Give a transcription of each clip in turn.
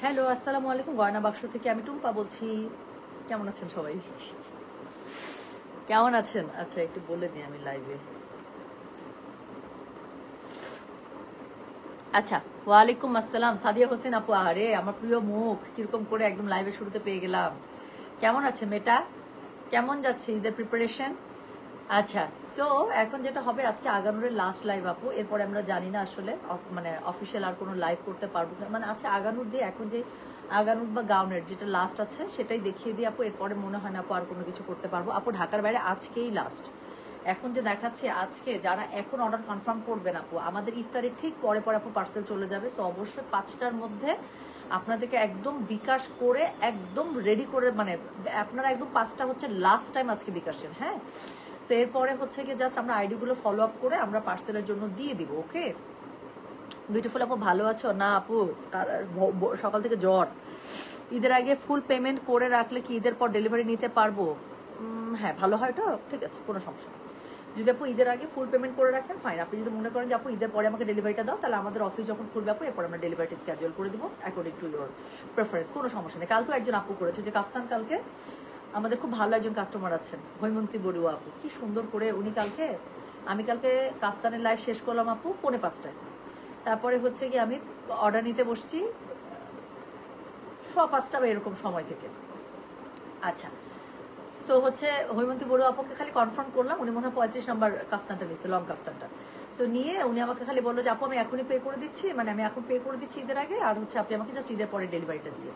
Hello, আসসালামু আলাইকুম। গয়না বাক্স থেকে আমি টুম্পা বলছি। কেমন আছেন সবাই? কেমন আছেন? আচ্ছা, একটু বলে দিই আমি লাইভে। আচ্ছা, ওয়ালাইকুম আসসালাম সাদিয়া হোসেন আপু। আরে আমার প্রিয় মুখ, কিরকম করে একদম লাইভে শুরুতে পেয়ে গেলাম। কেমন আছে মেয়েটা? কেমন যাচ্ছে ঈদের প্রিপারেশন? আচ্ছা, সো এখন যেটা হবে, আজকে আগানুরের লাস্ট লাইভ আপু। এরপরে আমরা জানি না আসলে মানে অফিসিয়াল আর কোনো লাইভ করতে পারবো না। মানে আজকে আগানুর দিয়ে এখন যে আগানুর বা গাউনের যেটা লাস্ট আছে সেটাই দেখিয়ে দিই আপু। এরপরে মনে হয় না আপু আর কোনো কিছু করতে পারবো আপু। ঢাকার বাইরে আজকেই লাস্ট। এখন যে দেখাচ্ছে আজকে যারা এখন অর্ডার কনফার্ম করবেন আপু, আমাদের ইফতারের ঠিক পরে পরে আপু পার্সেল চলে যাবে। সো অবশ্যই 5টার মধ্যে আপনাদেরকে একদম বিকাশ করে একদম রেডি করে, মানে আপনারা একদম 5টা হচ্ছে লাস্ট টাইম আজকে বিকাশের। হ্যাঁ, তো এরপরে হচ্ছে কি জাস্ট আমরা আইডিগুলো ফলো আপ করে আমরা পার্সেলের জন্য দিয়ে দিব। ওকে বিউটিফুল আপু, ভালো আছো না আপু? সকাল থেকে জ্বর। ঈদের আগে ফুল পেমেন্ট করে রাখলে কি ঈদের পর ডেলিভারি নিতে পারবো? হ্যাঁ, ভালো হয় তো, ঠিক আছে, কোনো সমস্যা নেই। যদি আপু ঈদের আগে ফুল পেমেন্ট করে রাখেন ফাইন। আপনি যদি মনে করেন যে আপু ঈদের পরে আমাকে ডেলিভারিটা দাও, তাহলে আমাদের অফিস যখন খুলবে আপু এরপর আমরা ডেলিভারিটা স্কেডিউল করে দিব অ্যাকর্ডিং টু ইউর প্রেফারেন্স। কোনো সমস্যা নেই। কালকেও একজন আপু করেছে যে কাফতান, কালকে আমাদের খুব ভালো একজন কাস্টমার আছেন হৈমন্তী বড়ুয়া আপু, কি সুন্দর করে উনি কালকে, আমি কালকে কাফতানের লাইভ শেষ করলাম আপু 4:45। তারপরে হচ্ছে কি আমি অর্ডার নিতে বসছি 5:15 বা এরকম সময় থেকে। আচ্ছা, সো হচ্ছে হৈমন্তী বড়ুয়া আপুকে খালি কনফার্ম করলাম, উনি মনে হয় 35 নাম্বার কাফতানটা নিচ্ছে, লং কাফতানটা। সো নিয়ে উনি আমাকে খালি বললো যে আপু আমি এখনই পে করে দিচ্ছি, মানে আমি এখন পে করে দিচ্ছি ঈদের আগে, আর হচ্ছে আপনি আমাকে জাস্ট ঈদের পরে ডেলিভারিটা দিয়ে।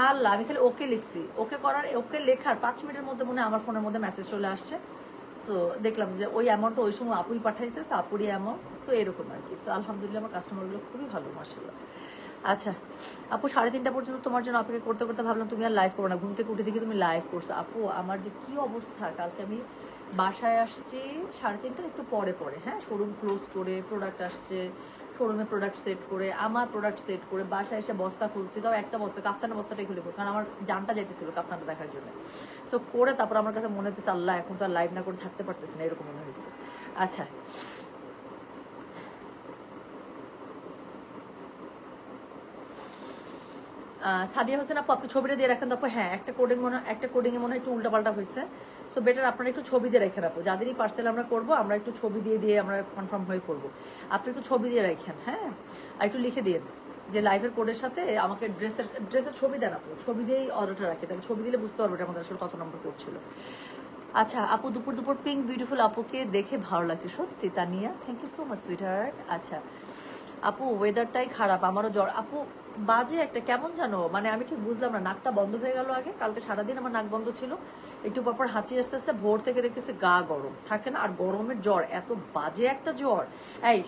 আল্লাহ, আমি খালি ওকে লিখছি। ওকে করার, ওকে লেখার 5 মিনিটের মধ্যে মনে হয় আমার ফোনের মধ্যে মেসেজ চলে আসছে। সো দেখলাম যে ওই অ্যামাউন্টটা ওই সময় আপুই পাঠাইছে, সো আপুরই অ্যামাউন্ট, তো এরকম আর কি। সো আলহামদুলিল্লাহ আমার কাস্টমারগুলো খুবই ভালো, মাশাআল্লাহ। আচ্ছা আপু, 3:30 পর্যন্ত তোমার জন্য অপেক্ষা করতে করতে ভাবলাম তুমি আর লাইভ করো না, ঘুম থেকে উঠে দেখি তুমি লাইভ করছো। আপু আমার যে কি অবস্থা, কালকে আমি বাসায় আসছি 3:30 একটু পরে পরে, হ্যাঁ, শোরুম ক্লোজ করে, প্রোডাক্ট আসছে, শোরুমে প্রোডাক্ট সেট করে, আমার প্রোডাক্ট সেট করে বাসায় এসে বস্তা খুলছি, তাও একটা বস্তা, কাফতানের বস্তাটাই খুলে, কারণ আমার জানটা যাইতেছিল কাফতানটা দেখার জন্য। সো করে তারপর আমার কাছে মনে হচ্ছে আল্লাহ এখন তো আর লাইভ না করে থাকতে পারতেছি না, এরকম মনে হয়েছে। আচ্ছা সাদিয়া হোসেন আপু, আপনি ছবিটা দিয়ে রাখেন তো আপু। হ্যাঁ, একটা কোডিংয়ে মনে হয় একটু উল্টাপাল্টা হয়েছে। সো বেটার আপনারা একটু ছবি দিয়ে রেখেন আপু। যাদেরই পার্সেল আমরা করবো আমরা একটু ছবি দিয়ে আমরা কনফার্ম হয়ে করবো। আপনি একটু ছবি দিয়ে রাখেন, হ্যাঁ, আর একটু লিখে দিন যে লাইভের কোডের সাথে আমাকে ড্রেসের ছবি দেন আপু। ছবি দিয়েই অর্ডারটা রাখি, তাহলে ছবি দিলে বুঝতে পারবো এটা আমাদের আসলে কত নম্বর করছিল। আচ্ছা আপু, দুপুর পিঙ্ক বিউটিফুল আপুকে দেখে ভালো লাগছে সত্যি। Tania, thank you so much sweetheart. আচ্ছা আপু, ওয়েদারটাই খারাপ, আমারও জ্বর আপু। বাজে একটা কেমন জানো, মানে আমি ঠিক বুঝলাম না, নাকটা বন্ধ হয়ে গেল আগে, কালকে সারাদিন আমার নাক বন্ধ ছিল, একটু পরপর হাঁচি আসতে আসতে, ভোর থেকে দেখতেছি গা গরম থাকে না, আর গরমের জ্বর, এত বাজে একটা জ্বর। এই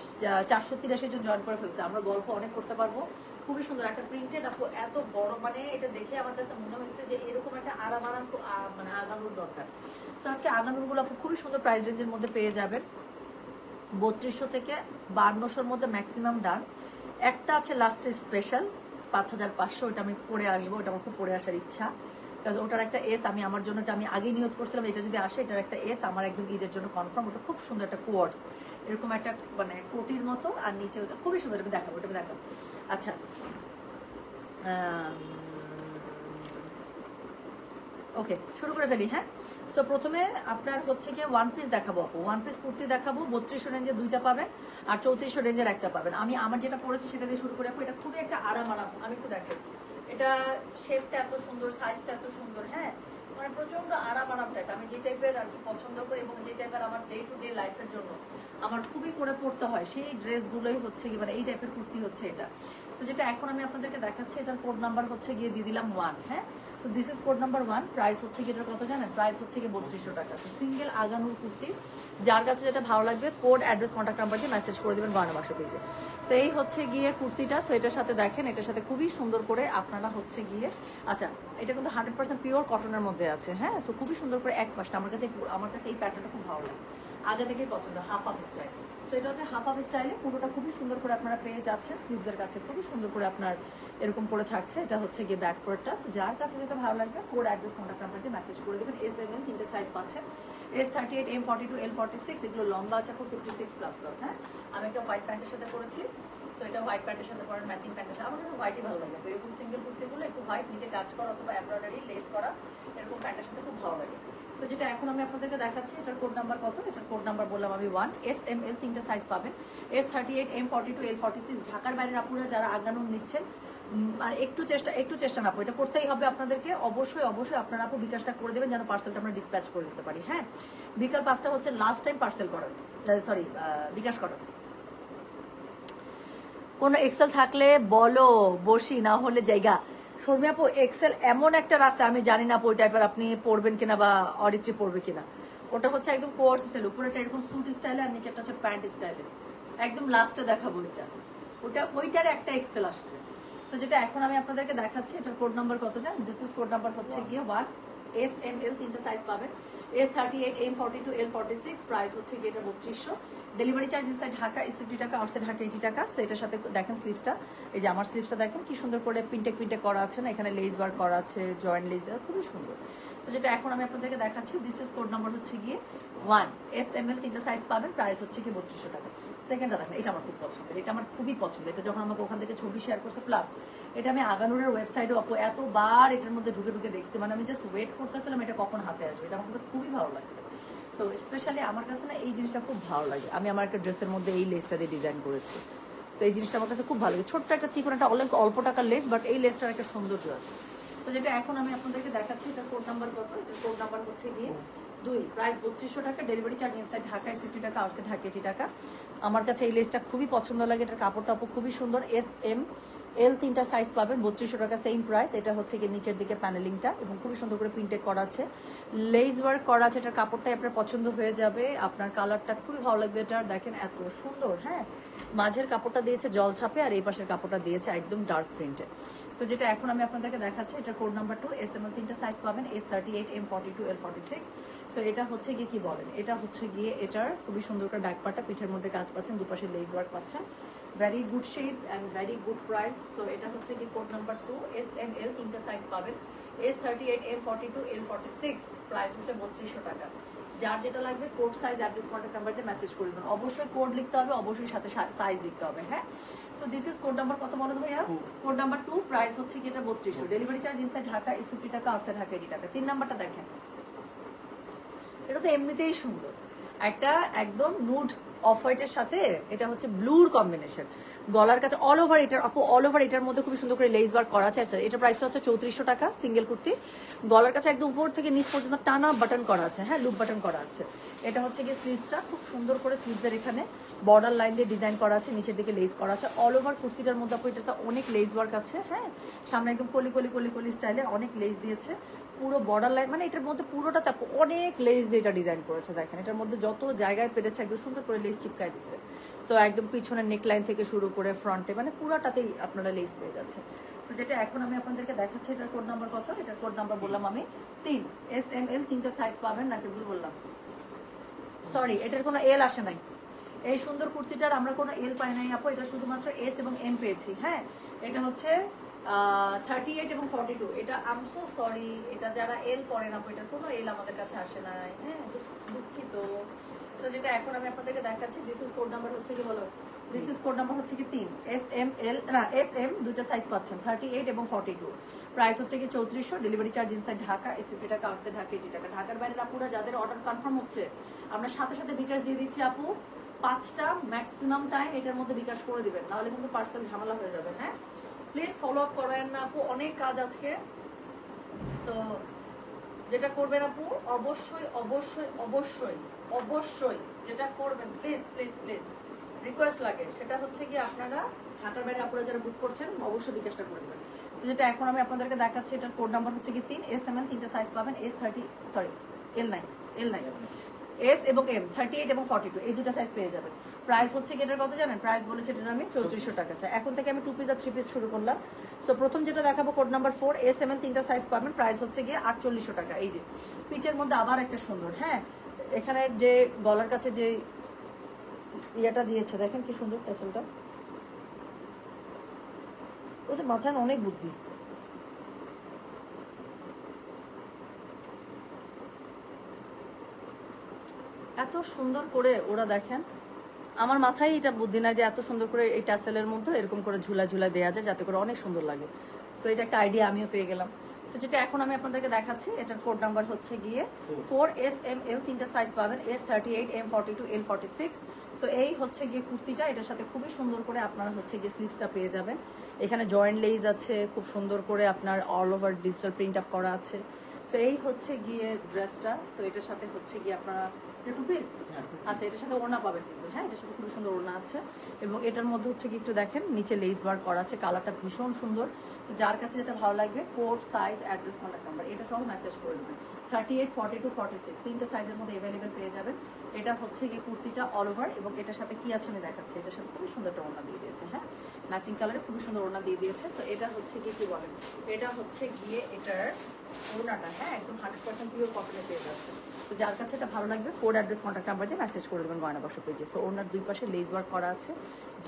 483 জন জয়েন করে ফেলছে, আমরা গল্প অনেক করতে পারবো। খুবই সুন্দর একটা প্রিন্টেড আপু, এত গরম, মানে এটা দেখে আমার কাছে মনে হয়েছে যে এরকম একটা আরাম মানে আগানোর দরকার। তো আজকে আগানোরগুলো আপু খুবই সুন্দর প্রাইস রেঞ্জের মধ্যে পেয়ে যাবেন। 3200 থেকে 5200-র মধ্যে ম্যাক্সিমাম ডান। একটা আছে লাস্টে স্পেশাল 5500, ওটা আমি পরে আসবো, ওটা আমার খুব পরে আসার ইচ্ছা, কারণ ওটার একটা এস আমি আমার জন্য, এটা আমি আগেই নিয়ত করছিলাম, এটা যদি আসে এটার একটা এস আমার একদম ঈদের জন্য কনফার্ম। ওটা খুব সুন্দর একটা কোয়ার্টস, এরকম একটা মানে কোটির মতো, আর নিচে ওটা খুবই সুন্দর, এটা দেখাবো, এটা দেখাবো। আচ্ছা ওকে, শুরু করে ফেলি। হ্যাঁ, তো প্রথমে আপনার হচ্ছে গিয়ে ওয়ান পিস দেখাবো আপু, ওয়ান পিস কুর্তি দেখাবো। 3200 রেঞ্জের 2টা পাবেন, আর 3400 রেঞ্জের একটা পাবেন। আমি আমার যেটা পরেছি সেটা দিয়ে শুরু করে আপু। এটা খুবই একটা আরাম, আমি একটু দেখেন, এটা শেপটা এত সুন্দর, সাইজটা এত সুন্দর, হ্যাঁ, মানে প্রচন্ড আরাম টাইপ। আমি যে টাইপের আর কি পছন্দ করি এবং যে টাইপের আমার ডে টু ডে লাইফের জন্য আমার খুবই করে পড়তে হয়, সেই ড্রেসগুলোই হচ্ছে কি, মানে এই টাইপের কুর্তি হচ্ছে এটা। সো যেটা এখন আমি আপনাদেরকে দেখাচ্ছি, এটার কোড নাম্বার হচ্ছে গিয়ে দিয়ে দিলাম 1। হ্যাঁ, so this is code number 1। Price হচ্ছে কি, এটার কত জানেন? প্রাইস হচ্ছে কি 3200 টাকা। সো সিঙ্গেল আগানুর কুর্তি, যার কাছে যেটা ভালো লাগবে কোড, অ্যাড্রেস, কন্ট্যাক্ট নাম্বার দিয়ে মেসেজ করে দেবেন গয়না বাক্স পেজে। সো এই হচ্ছে গিয়ে কুর্তিটা। সো এটার সাথে দেখেন, এটার সাথে খুবই সুন্দর করে আপনারা হচ্ছে গিয়ে, আচ্ছা এটা কিন্তু 100% পিওর কটনের মধ্যে আছে। হ্যাঁ, সো খুবই সুন্দর করে এক পাশটা, আমার কাছে এই প্যাটার্নটা খুব ভালো লাগে, আগে থেকেই পছন্দ, হাফ স্টাইল। সো এটা হচ্ছে হাফ স্টাইলে, পুরোটা খুবই সুন্দর করে আপনারা পেয়ে যাচ্ছেন। স্লিভসের কাছে খুবই সুন্দর করে আপনার এরকম করে থাকছে। এটা হচ্ছে গিয়ে ব্যাক পার্টটা। সো যার কাছে যেটা ভালো লাগবে কোড, অ্যাড্রেস, কন্ট্যাক্ট নাম্বার দিয়ে মেসেজ করে দেবেন। S, M, 3টে সাইজ পাচ্ছেন। S38, M42, L46, এগুলো লম্বা আছে আপু 56++, হ্যাঁ। আমি একটা হোয়াইট প্যান্টের সাথে পরেছি, সো এটা হোয়াইট প্যান্টের সাথে পরেন, ম্যাচিং প্যান্টের সাথে। আমার কাছে হোয়াইটই ভালো লাগে, এরকম সিঙ্গেল কুর্তিগুলো একটু হোয়াইট নিচে কাজ করা অথবা এমব্রয়ডারি লেস করা এরকম প্যান্টের সাথে খুব ভালো লাগে। তো যেটা এখন আমি আপনাদেরকে দেখাচ্ছি, এটার কোড নাম্বার কত? এটার কোড নাম্বার বললাম আমি 1, S, M, L 3টা সাইজ পাবেন। S38, M42, L46, ঢাকার বাইরের আপুরা যারা আগানো নিচ্ছেন, আর একটু চেষ্টা না, এটা করতেই হবে আপনাদেরকে। অবশ্যই আপনারা আপু বিকাশটা করে দেবেন যেন পার্সেলটা আমরা ডিসপ্যাচ করে দিতে পারি, হ্যাঁ। বিকাল 5টা হচ্ছে লাস্ট টাইম পার্সেল করার, সরি বিকাশ করার। কোনো এক্সেল থাকলে বলো, বসি, না হলে জায়গা। শর্মি আপু, এক্সেল এমন একটা রাস্তা, আমি জানি না ওই টাইপের আপনি পড়বেন কিনা বা অরিত্রি পড়বে কিনা। ওটা হচ্ছে একদম কোয়ার্স স্টাইল, উপরেটা এরকম স্যুট স্টাইলে আর নিচেরটা হচ্ছে প্যান্ট স্টাইলে। একদম লাস্টে দেখাবো ওইটার একটা এক্সেল আসছে। সো যেটা এখন আমি আপনাদেরকে দেখাচ্ছি, এটার কোড নাম্বার কত জানেন? দিস ইজ কোড নাম্বার হচ্ছে গিয়ে 1, S, M, L 3টা সাইজ পাবেন। S38, M42, L46, প্রাইস হচ্ছে গিয়ে এটা 3200। ডেলিভারি চার্জ ইনসাইড ঢাকা 60 টাকা, আউটসাইড ঢাকা 80 টাকা। সো এটার সাথে দেখেন স্লিভসটা, এই যে আমার স্লিভসটা দেখেন কি সুন্দর করে পিনটেক করা আছে না, এখানে লেস বার করা আছে, জয়েন্ট লেস দেওয়া, খুবই সুন্দর। সো যেটা এখন আমি আপনাদেরকে দেখাচ্ছি, দিস ইজ কোড নাম্বার হচ্ছে গিয়ে 1, S, M, L 3টা সাইজ পাবেন, প্রাইস হচ্ছে গিয়ে 3200 টাকা। সেকেন্ডটা দেখেন, এটা আমার খুব পছন্দ, এটা আমার খুবই পছন্দ। এটা যখন আমাকে ওখান থেকে ছবি শেয়ার করছে, প্লাস এটা আমি আগানুরের ওয়েবসাইটেও আপু এতবার এটার মধ্যে ঢুকে দেখছি, মানে আমি জাস্ট ওয়েট করতেছিলাম এটা কখন হাতে আসবে। এটা আমার কাছে খুবই ভালো লাগছে। তো স্পেশালি আমার কাছে না এই জিনিসটা খুব ভালো লাগে। আমি আমার একটা ড্রেসের মধ্যে এই লেসটা দিয়ে ডিজাইন করেছি, তো এই জিনিসটা আমার কাছে খুব ভালো লাগে। ছোট্ট একটা চিকন একটা অল্প টাকার লেস, বাট এই লেসটার একটা সৌন্দর্য আছে। তো যেটা এখন আমি আপনাদেরকে দেখাচ্ছি, এটা কোড নাম্বার কত? এটার কোড নাম্বার হচ্ছে গিয়ে 2, প্রাইস 3200 টাকা। ডেলিভারি চার্জ ইনসাইড ঢাকায় 60 টাকা, আউটসাইড ঢাকা 80 টাকা। আমার কাছে এই লেসটা খুবই পছন্দ লাগে, এটার কাপড়টা খুবই সুন্দর। S, M, L 3টা সাইজ পাবেন, 3200 টাকা, সেম প্রাইস। এটা হচ্ছে গিয়ে নিচের দিকে প্যানেলিংটা এবং খুবই সুন্দর করে প্রিন্টেড করা আছে, লেস ওয়ার্ক করা আছে। এটার কাপড়টাই আপনার পছন্দ হয়ে যাবে, আপনার কালারটা খুবই ভালো লাগবে। এটার দেখেন এত সুন্দর, হ্যাঁ। মাঝের কাপড়টা দিয়েছে জল ছাপে, আর এই পাশের কাপড়টা দিয়েছে একদম ডার্ক প্রিন্টে। সো যেটা এখন আমি আপনাদেরকে দেখাচ্ছি, এটা code number 2, S, M, L 3টা সাইজ পাবেন। S38, M42, L46। সো এটা হচ্ছে গিয়ে কি বলেন, এটা হচ্ছে গিয়ে এটার খুবই সুন্দর করে ব্যাকপার্টটা, পিঠের মধ্যে কাজ পাচ্ছেন, দুপাশে লেস ওয়ার্ক পাচ্ছেন, very good shape and very good price. So এটা হচ্ছে গিয়ে code number 2, S, M, L 3টা সাইজ পাবেন। S38, M42, L46, প্রাইস হচ্ছে 3200 টাকা। যার যেটা লাগবে code size address contact number দিয়ে মেসেজ করে দেবেন। অবশ্যই কোড লিখতে হবে, অবশ্যই সাথে সাইজ লিখতে হবে, হ্যাঁ। So this is code number কত বলো ভাইয়া? কোড নাম্বার 2, প্রাইস হচ্ছে কি এটা 3200। ডেলিভারি চার্জ ইনসাইড ঢাকা 60 টাকা, আউটসাইড ঢাকা 80 টাকা। 3 নাম্বারটা দেখেন, এটা তো এমনিতেই সুন্দর, একটা একদম নুড অফ হোয়াইটের সাথে এটা হচ্ছে ব্লুর কম্বিনেশন। গলার কাছে অল ওভার এটার মধ্যে খুবই সুন্দর করে লেস ওয়ার্ক করা আছে। এটা প্রাইসটা হচ্ছে 3400 টাকা, সিঙ্গেল কুর্তি। গলার কাছে একদম উপর থেকে নিচ পর্যন্ত টানা বাটন করা আছে, হ্যাঁ, লুপ বাটন করা আছে। এটা হচ্ছে গিয়ে স্লিভসটা খুব সুন্দর করে স্লিভসের এখানে বর্ডার লাইন দিয়ে ডিজাইন করা আছে, নিচের দিকে লেস করা আছে। অল ওভার কুর্তিটার মধ্যে আপু এটাতে অনেক লেস ওয়ার্ক আছে, হ্যাঁ। সামনে একদম কলি স্টাইলে অনেক লেস দিয়েছে, পুরো বর্ডার লাইন, মানে এটার মধ্যে পুরোটা অনেক লেস দিয়ে এটা ডিজাইন করেছে। দেখেন এটার মধ্যে যত জায়গায় পেরেছে একদম সুন্দর করে লেস চিপকায় দিচ্ছে। সো একদম পিছনের নেক লাইন থেকে শুরু করে ফ্রন্টে, মানে পুরোটাতেই আপনারা লেস পেয়ে যাচ্ছে। তো যেটা এখন আমি আপনাদেরকে দেখাচ্ছি, এটার কোড নাম্বার কত? এটার কোড নাম্বার বললাম আমি 3, S, M, L 3টা সাইজ পাবেন, নাকি ভুল বললাম? সরি, এটার কোনো এল আসে নাই। এই সুন্দর কুর্তিটার আমরা কোনো এল পাই নাই আপু, এটা শুধুমাত্র S এবং M পেয়েছি, হ্যাঁ। এটা হচ্ছে 38 এবং 42। এটা আই এম সো সরি, এটা যারা এল পড়েন আপু, এটা কোনো এল আমাদের কাছে আসে নাই, হ্যাঁ, দুঃখিত। সো যেটা এখন আমি আপনাদেরকে দেখাচ্ছি, দিস ইজ কোড নাম্বার হচ্ছে কি বলো, দিস ইজ কোড নাম্বার হচ্ছে কি 3, S, M, L না S, M দুইটা সাইজ পাচ্ছেন, 38 এবং 42। প্রাইস হচ্ছে কি 3400। ডেলিভারি চার্জ ইনসাইড ঢাকা 60 টাকা, আউটসাইড ঢাকা 80 টাকা। ঢাকার বাইরে আপুরা যাদের অর্ডার কনফার্ম হচ্ছে, আমরা সাথে সাথে বিকাশ দিয়ে দিচ্ছি আপু। 5টা ম্যাক্সিমাম টাইম এটার মধ্যে বিকাশ করে দিবেন, নাহলে কিন্তু পার্সেল ঝামেলা হয়ে যাবে, হ্যাঁ। প্লিজ ফলো আপ করেন না আপু, অনেক কাজ আজকে। তো যেটা করবেন আপু, অবশ্যই যেটা করবেন, প্লিজ রিকোয়েস্ট লাগে, সেটা হচ্ছে কি আপনারা ঢাকার বাইরে আপনারা যারা বুক করছেন অবশ্যই বিকাশটা করে দেবেন। তো যেটা এখন আমি আপনাদেরকে দেখাচ্ছি, এটার কোড নাম্বার হচ্ছে কি 3, S, M, L 3টা সাইজ পাবেন। L9 S এবং M 38 এবং 42 এই দুটো সাইজ পেয়ে যাবেন। প্রাইস হচ্ছে কি এটার কত জানেন? প্রাইস বলেছে এটার আমি 3400 টাকা চাই। এখন থেকে আমি 2 পিস আর 3 পিস শুরু করলাম। সো প্রথম যেটা দেখাবো code number 4, S, M, L 3টা সাইজ পাবেন, প্রাইস হচ্ছে গিয়ে 4800 টাকা। এই যে পিচের মধ্যে আবার একটা সুন্দর, হ্যাঁ, এখানে যে গলার কাছে যে ইয়াটা দিয়েছে দেখেন কি সুন্দর টেসেলটা, ওদের মাথায় অনেক বুদ্ধি। এত সুন্দর করে ওরা দেখেন, আমার মাথায় এটা বুদ্ধি না যে এত সুন্দর করে এই ট্যাসেলের মধ্যে এরকম করে ঝুলা ঝুলা দেওয়া যায় যাতে করে অনেক সুন্দর লাগে। সো এটা একটা আইডিয়া আমিও পেয়ে গেলাম। সো যেটা এখন আমি আপনাদেরকে দেখাচ্ছি, এটার কোড নাম্বার হচ্ছে গিয়ে 4SML, 3টা সাইজ পাবেন, S38, M42, L46। সো এই হচ্ছে গিয়ে কুর্তিটা, এটার সাথে খুবই সুন্দর করে আপনারা হচ্ছে গিয়ে স্লিভসটা পেয়ে যাবেন। এখানে জয়েন্ট লেজ আছে, খুব সুন্দর করে আপনার all over digital print up করা আছে। সো এই হচ্ছে গিয়ে ড্রেসটা। সো এটার সাথে হচ্ছে গিয়ে আপনারা টু পিস, আচ্ছা এটার সাথে ওড়না পাবেন কিন্তু, হ্যাঁ এটার সাথে খুবই সুন্দর ওড়না আছে। এবং এটার মধ্যে হচ্ছে কি একটু দেখেন নিচে লেস ওয়ার্ক করা আছে, কালারটা ভীষণ সুন্দর। তো যার কাছে যেটা ভালো লাগবে, code, size, address, contact number এটা সব মেসেজ করে দেবেন। 38, 42, 46 তিনটা সাইজের মধ্যে অ্যাভেলেবেল পেয়ে যাবেন। এটা হচ্ছে গিয়ে কুর্তিটা অল ওভার, এবং এটার সাথে কি আছে আমি দেখাচ্ছি। এটার সাথে খুবই সুন্দর একটা ওড়না দিয়ে দিয়েছে, হ্যাঁ ম্যাচিং কালারে খুবই সুন্দর ওড়না দিয়ে দিয়েছে। তো এটা হচ্ছে গিয়ে কি বলেন, এটা হচ্ছে গিয়ে এটার ওড়নাটা, হ্যাঁ একদম 100% পিওর কটনে পেয়ে যাচ্ছে। তো যার কাছে এটা ভালো লাগবে, কোড, অ্যাড্রেস, কন্ট্যাক্ট নাম্বার দিয়ে মেসেজ করে দেবেন গয়না বাক্স পেজে। সো ওনার দুই পাশে লেস ওয়ার্ক করা আছে।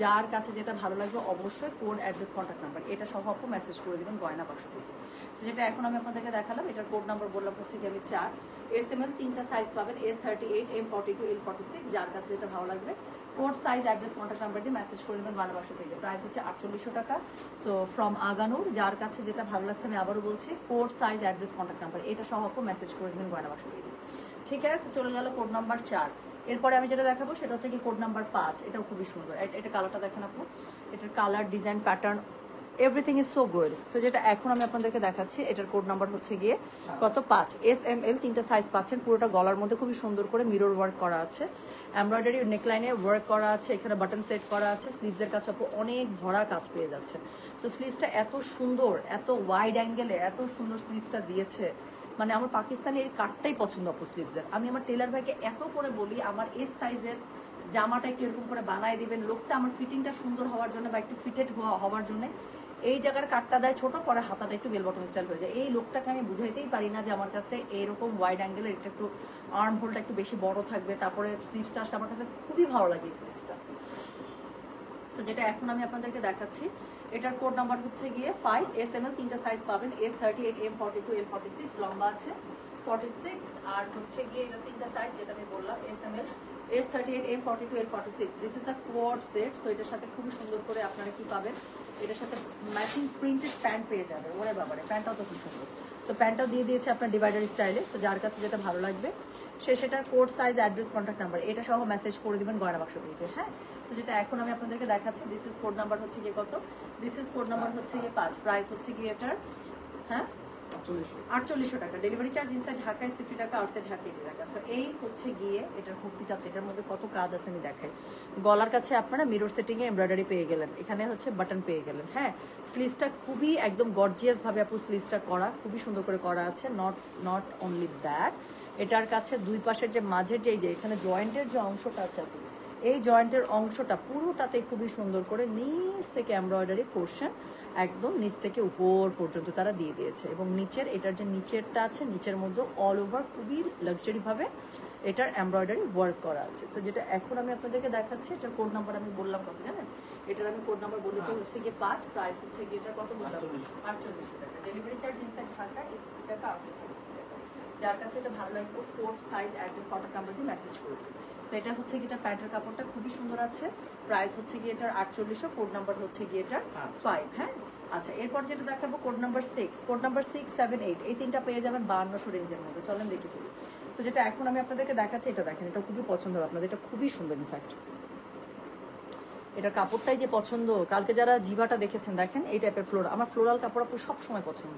যার কাছে যেটা ভালো লাগবে অবশ্যই কোড, অ্যাড্রেস, কন্ট্যাক্ট নাম্বার এটা সহ আপু মেসেজ করে দেবেন গয়না বাক্স পেজে। তো যেটা এখন আমি আপনাদেরকে দেখালাম, এটার কোড নাম্বার বললাম হচ্ছে কি আমি 4, SML 3টা সাইজ পাবেন, S38, M42, L46। যার কাছে যেটা ভালো লাগবে code, size, address, contact number দিয়ে মেসেজ করে দেবেন গয়না বাক্স পেজে। প্রাইস হচ্ছে 4800 টাকা। সো ফ্রম আগানুর, যার কাছে যেটা ভালো লাগছে আমি আবারও বলছি, code, size, address, contact number এটা সহ আপু মেসেজ করে দেবেন গয়না বাক্স পেজে। ঠিক আছে, চলে গেল কোড নাম্বার 4। এরপরে আমি যেটা দেখাবো সেটা হচ্ছে কি কোড নাম্বার 5। এটাও খুবই সুন্দর, এটা কালারটা দেখেন আপু, এটার colour, design, pattern everything is so good. So যেটা এখন আমি আপনাদেরকে দেখাচ্ছি, এটার কোড নাম্বার হচ্ছে গিয়ে কত 5, SML 3টা সাইজ পাচ্ছেন। পুরোটা গলার মধ্যে খুবই সুন্দর করে মিরর ওয়ার্ক করা আছে, এমব্রয়ডারি নেকলাইনে ওয়ার্ক করা আছে, এখানে বাটন সেট করা আছে। স্লিভসের কাছে আপু অনেক ভরা কাজ পেয়ে যাচ্ছে। সো স্লিভসটা এত সুন্দর, এত ওয়াইড অ্যাঙ্গেলে এত সুন্দর স্লিভসটা দিয়েছে, মানে আমার পাকিস্তানের কাটটাই পছন্দ আপু স্লিভসের। আমি আমার টেলার ভাইকে এত করে বলি আমার এস সাইজের জামাটা একটু এরকম করে বানায় দিবেন, লোকটা আমার ফিটিংটা সুন্দর হওয়ার জন্য বা একটু ফিটেড হওয়ার জন্য। এই জায়গার কাটটা দেয় ছোট, পরে হাতাটা একটু বেল বটম স্টাইল হয়ে যায়। এই লোকটাকে আমি বুঝাইতেই পারি না যে আমার কাছে এরকম ওয়াইড অ্যাঙ্গেলের এটা একটু আর্ম হোলটা একটু বেশি বড় থাকবে, তারপরে স্লিভসটা আসলে আমার কাছে খুবই ভালো লাগে এই স্লিভসটা। সো যেটা এখন আমি আপনাদেরকে দেখাচ্ছি, এটার কোড নাম্বার হচ্ছে গিয়ে 5, SML 3টা সাইজ পাবেন, S38, M42, L46 লম্বা আছে 46, আর হচ্ছে গিয়ে এটা 3টা সাইজ যেটা আমি বললাম, SML, S38, M42, L46। This is a quad set. So এটার সাথে খুবই সুন্দর করে আপনারা কি পাবেন, এটার সাথে ম্যাচিং প্রিন্টেড প্যান্ট পেয়ে যাবেন। ওরে বাবারে, প্যান্টটাও তো খুব সুন্দর। তো প্যান্টটাও দিয়ে দিয়েছে আপনার ডিভাইডার স্টাইলে। তো যার কাছে যেটা ভালো লাগবে সে সেটার code, size, address, contact number এটা সহ মেসেজ করে দিবেন গয়না বাক্স পেজে, হ্যাঁ। তো যেটা এখন আমি আপনাদেরকে দেখাচ্ছি, দিস ইজ কোড নাম্বার হচ্ছে গিয়ে কত, দিস ইজ কোড নাম্বার হচ্ছে গিয়ে 5। প্রাইস হচ্ছে গিয়ে এটার, হ্যাঁ 4800 টাকা। ডেলিভারি চার্জ ইনসাইড ঢাকায় 60 টাকা, আউটসাইড ঢাকা 80 টাকা। সো এই হচ্ছে গিয়ে এটার কুর্তিটা আছে, এটার মধ্যে কত কাজ আছে আমি দেখাই। গলার কাছে আপনারা মিরর সেটিং এ এমব্রয়ডারি পেয়ে গেলেন, এখানে হচ্ছে বাটন পেয়ে গেলেন, হ্যাঁ। স্লিভসটা খুবই একদম গর্জিয়াস ভাবে আপু স্লিভসটা করা, খুবই সুন্দর করে করা আছে। নট অনলি দ্যাট, এটার কাছে দুই পাশের যে মাঝের যে এখানে জয়েন্টের যে অংশটা আছে আপু, এই জয়েন্টের অংশটা পুরোটাতে খুবই সুন্দর করে নিচ থেকে এমব্রয়ডারি পোর্শন একদম নিচ থেকে উপর পর্যন্ত তারা দিয়ে দিয়েছে। এবং নিচের এটার যে নিচেরটা আছে, নিচের মধ্যে অল ওভার খুবই লাক্সারি ভাবে এটার এমব্রয়ডারি ওয়ার্ক করা আছে। সো যেটা এখন আমি আপনাদেরকে দেখাচ্ছি, এটার কোড নাম্বার আমি বললাম কত জানেন, এটার আমি কোড নাম্বার বলেছি হচ্ছে গিয়ে 5। প্রাইস হচ্ছে গিয়ে এটার কত বললাম, 4800 টাকা। ডেলিভারি চার্জ ইনসাইড ঢাকা 80 টাকা, আউটসাইড ঢাকা 80 টাকা। যার কাছে এটা ভালো লাগবে code, size, address, contact number দিয়ে মেসেজ করবে। সো এটা হচ্ছে গিয়ে এটা প্যান্টের কাপড়টা খুবই সুন্দর আছে। প্রাইস হচ্ছে গিয়ে এটার 4800, কোড নাম্বার হচ্ছে গিয়ে এটার 5, হ্যাঁ। আচ্ছা, এরপর যেটা দেখাবো কোড নাম্বার 6, কোড নাম্বার 6, 7, 8 এই তিনটা পেয়ে যাবেন 5200 রেঞ্জের মধ্যে। চলেন দেখি ফেলি। তো যেটা এখন আমি আপনাদেরকে দেখাচ্ছি, এটা দেখেন, এটা খুবই পছন্দ হবে আপনাদের, এটা খুবই সুন্দর। ইনফ্যাক্ট এটার কাপড়টাই যে পছন্দ, কালকে যারা জিভাটা দেখেছেন দেখেন এই টাইপের আমার ফ্লোরাল কাপড় আপু সবসময় পছন্দ।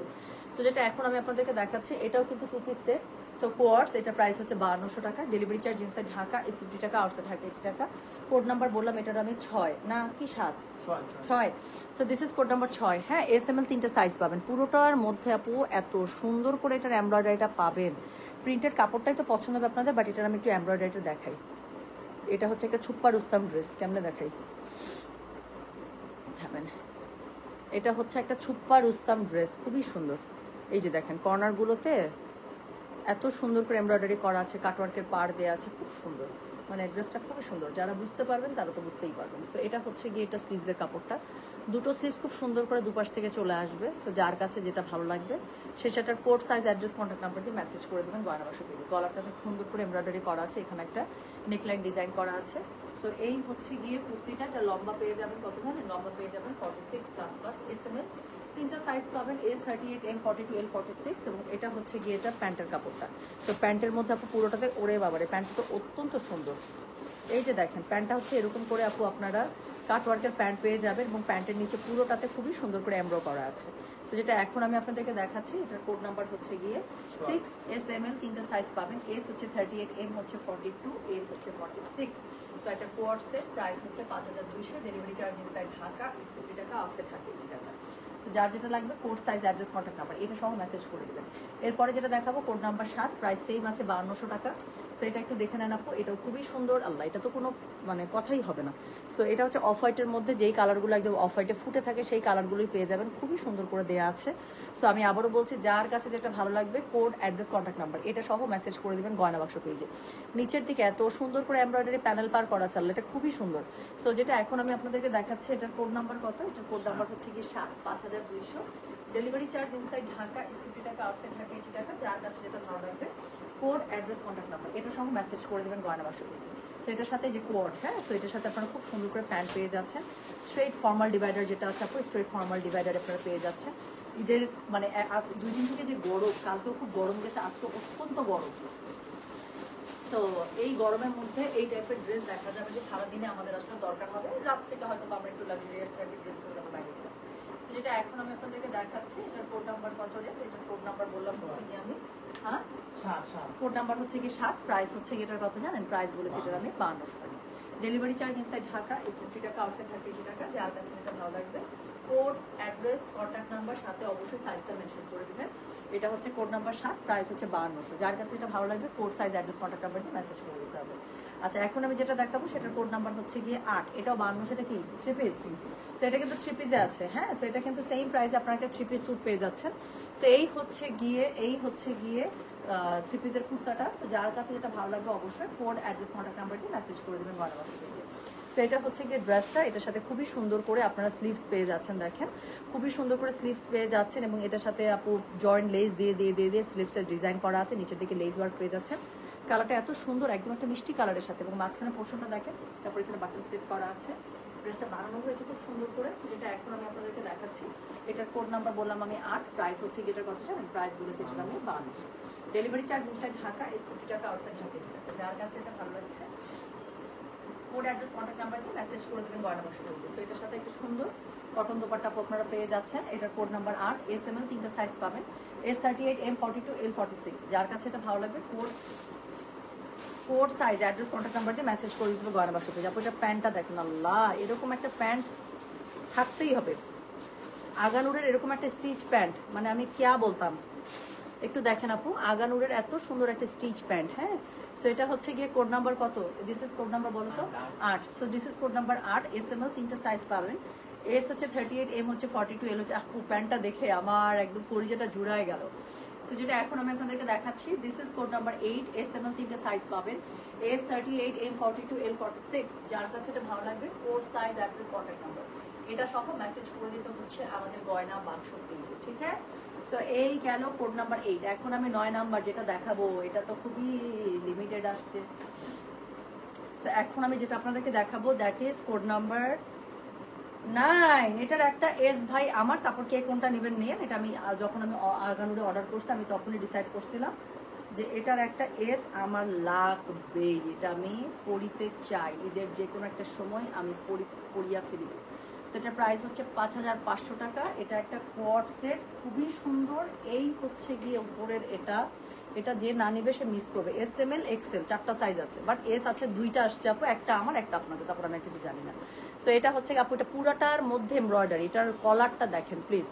তো যেটা এখন আমি আপনাদেরকে দেখাচ্ছি, এটাও কিন্তু 2 পিস সেট। সো কোয়ার্স, এটা প্রাইস হচ্ছে 5200 টাকা। ডেলিভারি চার্জ ইনসাইড ঢাকা 80 টাকা, আউটসাইড ঢাকা 80 টাকা। কোড নাম্বার বললাম এটার আমি 6 না কি 7, 6। So this is code number 6, হ্যাঁ। SML 3টা সাইজ পাবেন। পুরোটার মধ্যে আপু এত সুন্দর করে এটার এমব্রয়ডারিটা পাবেন। প্রিন্টেড কাপড়টাই তো পছন্দ হবে আপনাদের, বাট এটার আমি একটু এমব্রয়ডারিটা দেখাই। এটা হচ্ছে একটা ছুপ্পা রুস্তাম ড্রেস, কেমনে দেখাই থামেন। এটা হচ্ছে একটা ছুপ্পা রুস্তাম ড্রেস, খুবই সুন্দর। এই যে দেখেন কর্নারগুলোতে এত সুন্দর করে এমব্রয়ডারি করা আছে, কাটওয়ার্কের পাড় দেওয়া আছে, খুব সুন্দর। মানে ড্রেসটা খুবই সুন্দর, যারা বুঝতে পারবেন তারা তো বুঝতেই পারবেন। সো এটা হচ্ছে গিয়ে এটা স্লিভসের কাপড়টা, দুটো স্লিভস খুব সুন্দর করে দুপাশ থেকে চলে আসবে। সো যার কাছে যেটা ভালো লাগবে সে সেটার code, size, address, contact number দিয়ে মেসেজ করে দেবেন গয়না বাক্স পেজে। গলার কাছে সুন্দর করে এমব্রয়ডারি করা আছে, এখানে একটা নেকলাইন ডিজাইন করা আছে। সো এই হচ্ছে গিয়ে কুর্তিটা, এটা লম্বা পেয়ে যাবেন কত জানেন? লম্বা পেয়ে যাবেন 46 প্লাস প্লাস SML। তিনটা সাইজ পাবেন, S38, M42, L46, এবং এটা হচ্ছে গিয়ে এটা প্যান্টের কাপড়টা। তো প্যান্টের মধ্যে আপু পুরোটাতে ওরে বাবারে, প্যান্টটা তো অত্যন্ত সুন্দর। এই যে দেখেন প্যান্টটা হচ্ছে এরকম করে আপু আপনারা কাটওয়ার্কের প্যান্ট পেয়ে যাবেন, এবং প্যান্টের নিচে পুরোটাতে খুবই সুন্দর করে এমব্রো করা আছে। সো যেটা এখন আমি আপনাদেরকে দেখাচ্ছি, এটার কোড নাম্বার হচ্ছে গিয়ে 6 SML, তিনটা সাইজ পাবেন। S হচ্ছে 38, M হচ্ছে 42, L হচ্ছে 46। সো একটা কোয়ার সেট, প্রাইস হচ্ছে 5200, ডেলিভারি চার্জ ইনসাইড ঢাকা 60 টাকা, আউটসাইড ঢাকা 80 টাকা। তো যার যেটা লাগবে code, size, address, contact number এটা সহ মেসেজ করে দেবেন। এরপরে যেটা দেখাবো কোড নাম্বার 7, প্রাইস সেম আছে 5200 টাকা। সো এটা একটু দেখে নেন আপু, এটাও খুবই সুন্দর। আল্লাহ, এটা তো কোনো মানে কথাই হবে না। সো এটা হচ্ছে অফ হোয়াইটের মধ্যে, যেই কালারগুলো একদম অফ হোয়াইটে ফুটে থাকে সেই কালারগুলোই পেয়ে যাবেন, খুবই সুন্দর করে দেওয়া আছে। সো আমি আবারও বলছি, যার কাছে যেটা ভালো লাগবে কোড, অ্যাড্রেস, কন্ট্যাক্ট নাম্বার এটা সহ মেসেজ করে দেবেন গয়না বাক্স পেজে। নিচের দিকে এত সুন্দর করে এমব্রয়ডারি প্যানেল পার করা চাল, এটা খুবই সুন্দর। সো যেটা এখন আমি আপনাদেরকে দেখাচ্ছি, এটার কোড নাম্বার কত? এটার কোড নাম্বার হচ্ছে কি 7, 5200, ডেলিভারি চার্জ ইনসাইড ঢাকা 60 টাকা, আউটসাইড ঢাকা 80 টাকা। যার কাছে যেটা ভালো লাগবে কোড, অ্যাড্রেস, কন্ট্যাক্ট নাম্বার এটা সঙ্গে মেসেজ করে দেবেন গয়না বাক্স পেজে। সো এটার সাথে যে কোড, হ্যাঁ, সো এটার সাথে আপনারা খুব সুন্দর করে প্যান্ট পেয়ে যাচ্ছেন। স্ট্রেট ফর্মাল ডিভাইডার যেটা আছে আপু, স্ট্রেট ফর্মাল ডিভাইডার আপনারা পেয়ে যাচ্ছেন। ঈদের মানে আজ 2 দিন থেকে যে গরম, কালকেও খুব গরম গেছে, আজকে অত্যন্ত গরম। তো এই গরমের মধ্যে এই টাইপের ড্রেস দেখা যাবে যে সারাদিনে আমাদের আসলে দরকার হবে, রাত থেকে হয়তো আমরা একটু লাক্সারিয়াস টাইপের ড্রেস পরে আমরা বাইরে গেলাম। সো যেটা এখন আমি আপনাদেরকে দেখাচ্ছি, এটার কোড নাম্বার কত রে? এটার কোড নাম্বার বললাম হচ্ছে কি আমি, হ্যাঁ, কোড নাম্বার হচ্ছে কি 7, প্রাইস হচ্ছে এটার কত জানেন? প্রাইস বলেছি এটার আমি 5200 টাকা। ডেলিভারি চার্জ ইনসাইড ঢাকা 60 টাকা, আউটসাইড ঢাকা 80 টাকা। যার কাছে যেটা ভালো লাগবে কোড, অ্যাড্রেস, কন্ট্যাক্ট নাম্বার সাথে অবশ্যই সাইজটা মেনশন করে দেবেন। এটা হচ্ছে কোড নাম্বার 7, প্রাইস হচ্ছে 5200। যার কাছে এটা ভালো লাগবে code, size, address, contact number দিয়ে মেসেজ করে দিতে হবে। আচ্ছা, এখন আমি যেটা দেখাবো সেটার কোড নাম্বার হচ্ছে গিয়ে 8, এটাও 5200। সেটা কি 3 পিস? সো এটা কিন্তু 3 পিসে আছে, হ্যাঁ। সো এটা কিন্তু সেম প্রাইসে আপনারা একটা 3 পিস স্যুট পেয়ে যাচ্ছেন। সো এই হচ্ছে গিয়ে 3 পিসের কুর্তাটা। সো যার কাছে যেটা ভালো লাগবে অবশ্যই কোড, অ্যাড্রেস, কন্ট্যাক্ট নাম্বার দিয়ে মেসেজ করে দেবেন গয়না বাক্স পেজে। সো এটা হচ্ছে গিয়ে ড্রেসটা, এটার সাথে খুবই সুন্দর করে আপনারা স্লিভস পেয়ে যাচ্ছেন। দেখেন খুবই সুন্দর করে স্লিভস পেয়ে যাচ্ছেন, এবং এটার সাথে আপু জয়েন্ট লেস দিয়ে স্লিভসটা ডিজাইন করা আছে, নিচের দিকে লেস ওয়ার্ক পেয়ে যাচ্ছেন। কালারটা এত সুন্দর, একদম একটা মিষ্টি কালারের সাথে, এবং মাঝখানে পোর্শনটা দেখেন, তারপর এখানে বাটন সেট করা আছে। ড্রেসটা বানানো হয়েছে খুব সুন্দর করে। সো যেটা এখন আমি আপনাদেরকে দেখাচ্ছি, এটার কোড নাম্বার বললাম আমি 8, প্রাইস হচ্ছে এটার কত জানেন? প্রাইস বলেছে এটার আমি 5200। ডেলিভারি চার্জ ইনসাইড ঢাকা 60 টাকা, আউটসাইড ঢাকা 80 টাকা। যার কাছে এটা ভালো লাগছে কোড, অ্যাড্রেস, কন্ট্যাক্ট নাম্বার দিয়ে মেসেজ করে দেবেন গয়না বাক্স পেজে। সো এটার সাথে একটা সুন্দর কটন দোপাট্টা আপনারা পেয়ে যাচ্ছেন। এটার কোড নাম্বার 8, SML, তিনটা সাইজ পাবেন, S38, M42, L46। যার কাছে এটা ভালো লাগবে code, size, address, contact number দিয়ে মেসেজ করে দিতে হবে গয়না বাক্স পেজে। আপু এটা প্যান্টটা দেখেন, আল্লাহ, এরকম একটা প্যান্ট থাকতেই হবে। আগানুরের এরকম একটা স্টিচ প্যান্ট, মানে আমি ক্যা বলতাম। একটু দেখেন আপু, আগানুরের এত সুন্দর একটা স্টিচ প্যান্ট, হ্যাঁ। সো এটা হচ্ছে গিয়ে কোড নাম্বার কত? দিস ইজ কোড নাম্বার বলো তো, 8। So this is code number 8, SML, তিনটা সাইজ পাবেন। S হচ্ছে 38, M হচ্ছে 42, L হচ্ছে, আপু প্যান্টটা দেখে আমার একদম পরিচয়টা জুড়ায় গেল। সো যেটা এখন আমি আপনাদেরকে দেখাচ্ছি, this is code number 8, SML, তিনটা সাইজ পাবেন, S38, M42, L46। যার কাছে এটা ভালো লাগবে code, size, address, contact number এটা সহ মেসেজ করে দিতে হচ্ছে আমাদের গয়না বাক্স পেজে, ঠিক আছে? সো এই গেল কোড নাম্বার 8। এখন আমি 9 নাম্বার যেটা দেখাবো, এটা তো খুবই লিমিটেড আসছে। সো এখন আমি যেটা আপনাদেরকে দেখাবো দ্যাট ইজ কোড নাম্বার 9। এটার একটা S ভাই আমার, তারপর কে কোনটা নেবেন নিয়ে, এটা আমি যখন আমি আগানুরে অর্ডার করছি আমি তখনই ডিসাইড করছিলাম যে এটার একটা S আমার লাগবেই, এটা আমি পরিতে চাই, ঈদের যে কোনো একটা সময় আমি পরিয়া ফেলব। সেটার প্রাইস হচ্ছে 5500 টাকা। এটা একটা কোয়ার্ড সেট, খুবই সুন্দর। এই হচ্ছে গিয়ে উপরের এটা যে না নিবে সে মিস করবে। SML, XL, 4টা সাইজ আছে, বাট S আছে 2টা আসছে আপু, একটা আমার একটা আপনাদের, তারপর আমি কিছু জানি না। সো এটা হচ্ছে আপু, এটা পুরাটার মধ্যে এমব্রয়ডারি। এটার কলারটা দেখেন প্লিজ,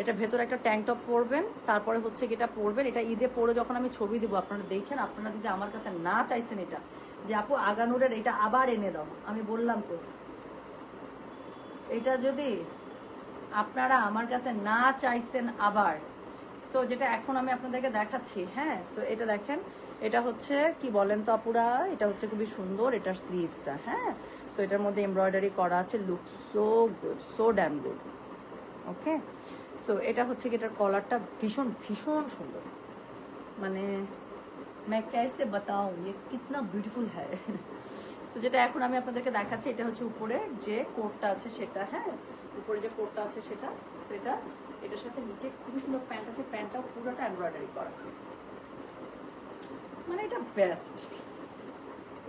এটা ভেতরে একটা ট্যাঙ্ক টপ পরবেন, তারপরে হচ্ছে কি এটা পরবেন। এটা ঈদে পরে যখন আমি ছবি দেবো আপনারা দেখেন, আপনারা যদি আমার কাছে না চাইছেন এটা যে আপু আগানুরের এটা আবার এনে দাও, আমি বললাম তো, এটা যদি আপনারা আমার কাছে না চাইছেন আবার, সো যেটা এখন আমি আপনাদেরকে দেখাচ্ছি, হ্যাঁ। সো এটা দেখেন, এটা হচ্ছে কি বলেন তো আপুরা, এটা হচ্ছে খুবই সুন্দর, এটার স্লিভসটা, হ্যাঁ। সো এটার মধ্যে এমব্রয়ডারি করা আছে, look so good, so damn good. Okay, so এটা হচ্ছে কি এটার কলারটা ভীষণ ভীষণ সুন্দর, মানে मैं कैसे बताऊं ये कितना ब्यूटीफुल है। সো যেটা এখন আমি আপনাদেরকে দেখাচ্ছি এটা হচ্ছে উপরের যে কোটটা আছে সেটা, হ্যাঁ উপরে যে কোটটা আছে সেটা সেটা এটার সাথে নিচে খুবই সুন্দর প্যান্ট আছে, প্যান্টটাও পুরোটা এমব্রয়ডারি করা, মানে এটা বেস্ট।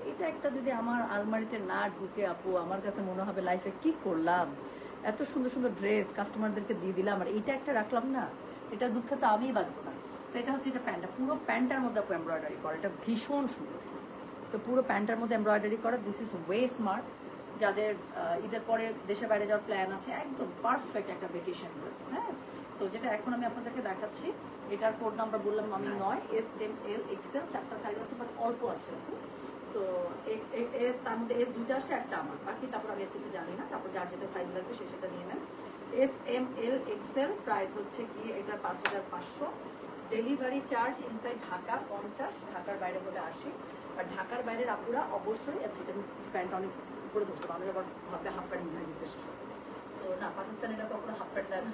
এটা একটা যদি আমার আলমারিতে না ঢুকে আপু আমার কাছে মনে হবে লাইফে কি করলাম, এত সুন্দর সুন্দর ড্রেস কাস্টমারদেরকে দিয়ে দিলাম আর এটা একটা রাখলাম না, এটা দুঃখে তো আমিই বাঁচবো না। সেটা হচ্ছে এটা প্যান্টটা, পুরো প্যান্টটার মধ্যে আপু এমব্রয়ডারি করা, এটা ভীষণ সুন্দর। সো পুরো প্যান্টটার মধ্যে এমব্রয়ডারি করা, দিস ইজ ওয়ে স্মার্ট। যাদের ঈদের পরে দেশে বাইরে যাওয়ার প্ল্যান আছে একদম পারফেক্ট একটা ভেকেশন ড্রেস। হ্যাঁ, সো যেটা এখন আমি আপনাদেরকে দেখাচ্ছি এটার কোড নাম্বার বললাম আমি 9, S, M, L, XL 4টা সাইজ আছে, বাট অল্প আছে আপু। সো এস তার মধ্যে S 2টা আসছে, একটা আমার, বাকি তারপর আমি আর কিছু জানি না, তারপর যার যেটা সাইজ লাগবে সে সেটা নিয়ে নেন। S, M, L, XL price হচ্ছে গিয়ে এটা 5500, ডেলিভারি চার্জ ইনসাইড ঢাকা 50, ঢাকার বাইরে হলে 80। আর ঢাকার বাইরের আপুরা অবশ্যই, আচ্ছা এটা প্যান্ট অনেক উপরে ধরছে, মানুষ আবার ভাববে হাফ প্যান্ট নিয়ে দিচ্ছে, সো না পাকিস্তানিরা কখনো হাফ প্যান্ট দেয় না।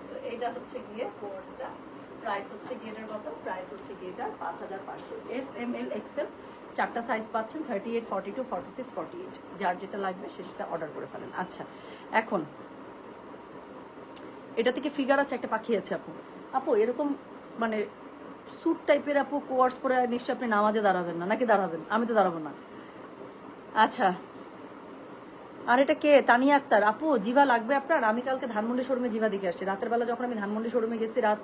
সো এটা হচ্ছে গিয়ে কোর্সটা, প্রাইস হচ্ছে গিয়ে এটার কত, প্রাইস হচ্ছে গিয়ে এটা 5500। S, M, L, XL 4টা সাইজ পাচ্ছেন, 38, 42, 46, 48, যার যেটা লাগবে সে সেটা অর্ডার করে ফেলেন। আচ্ছা এখন এটা থেকে ফিগার আছে, একটা পাখি আছে আপু। আপু এরকম মানে স্যুট টাইপের আপু কোয়ার্স পরে নিশ্চয়ই আপনি নামাজে দাঁড়াবেন না, নাকি দাঁড়াবেন? আমি তো দাঁড়াবো না। আচ্ছা, আর এটা কে? তানিয়া আক্তার আপু, জিভা লাগবে আপনার? আমি কালকে ধানমন্ডি শোরুমে জিভা দেখে আসছি রাতের বেলা, যখন আমি ধানমন্ডি শোরুমে গেছি রাত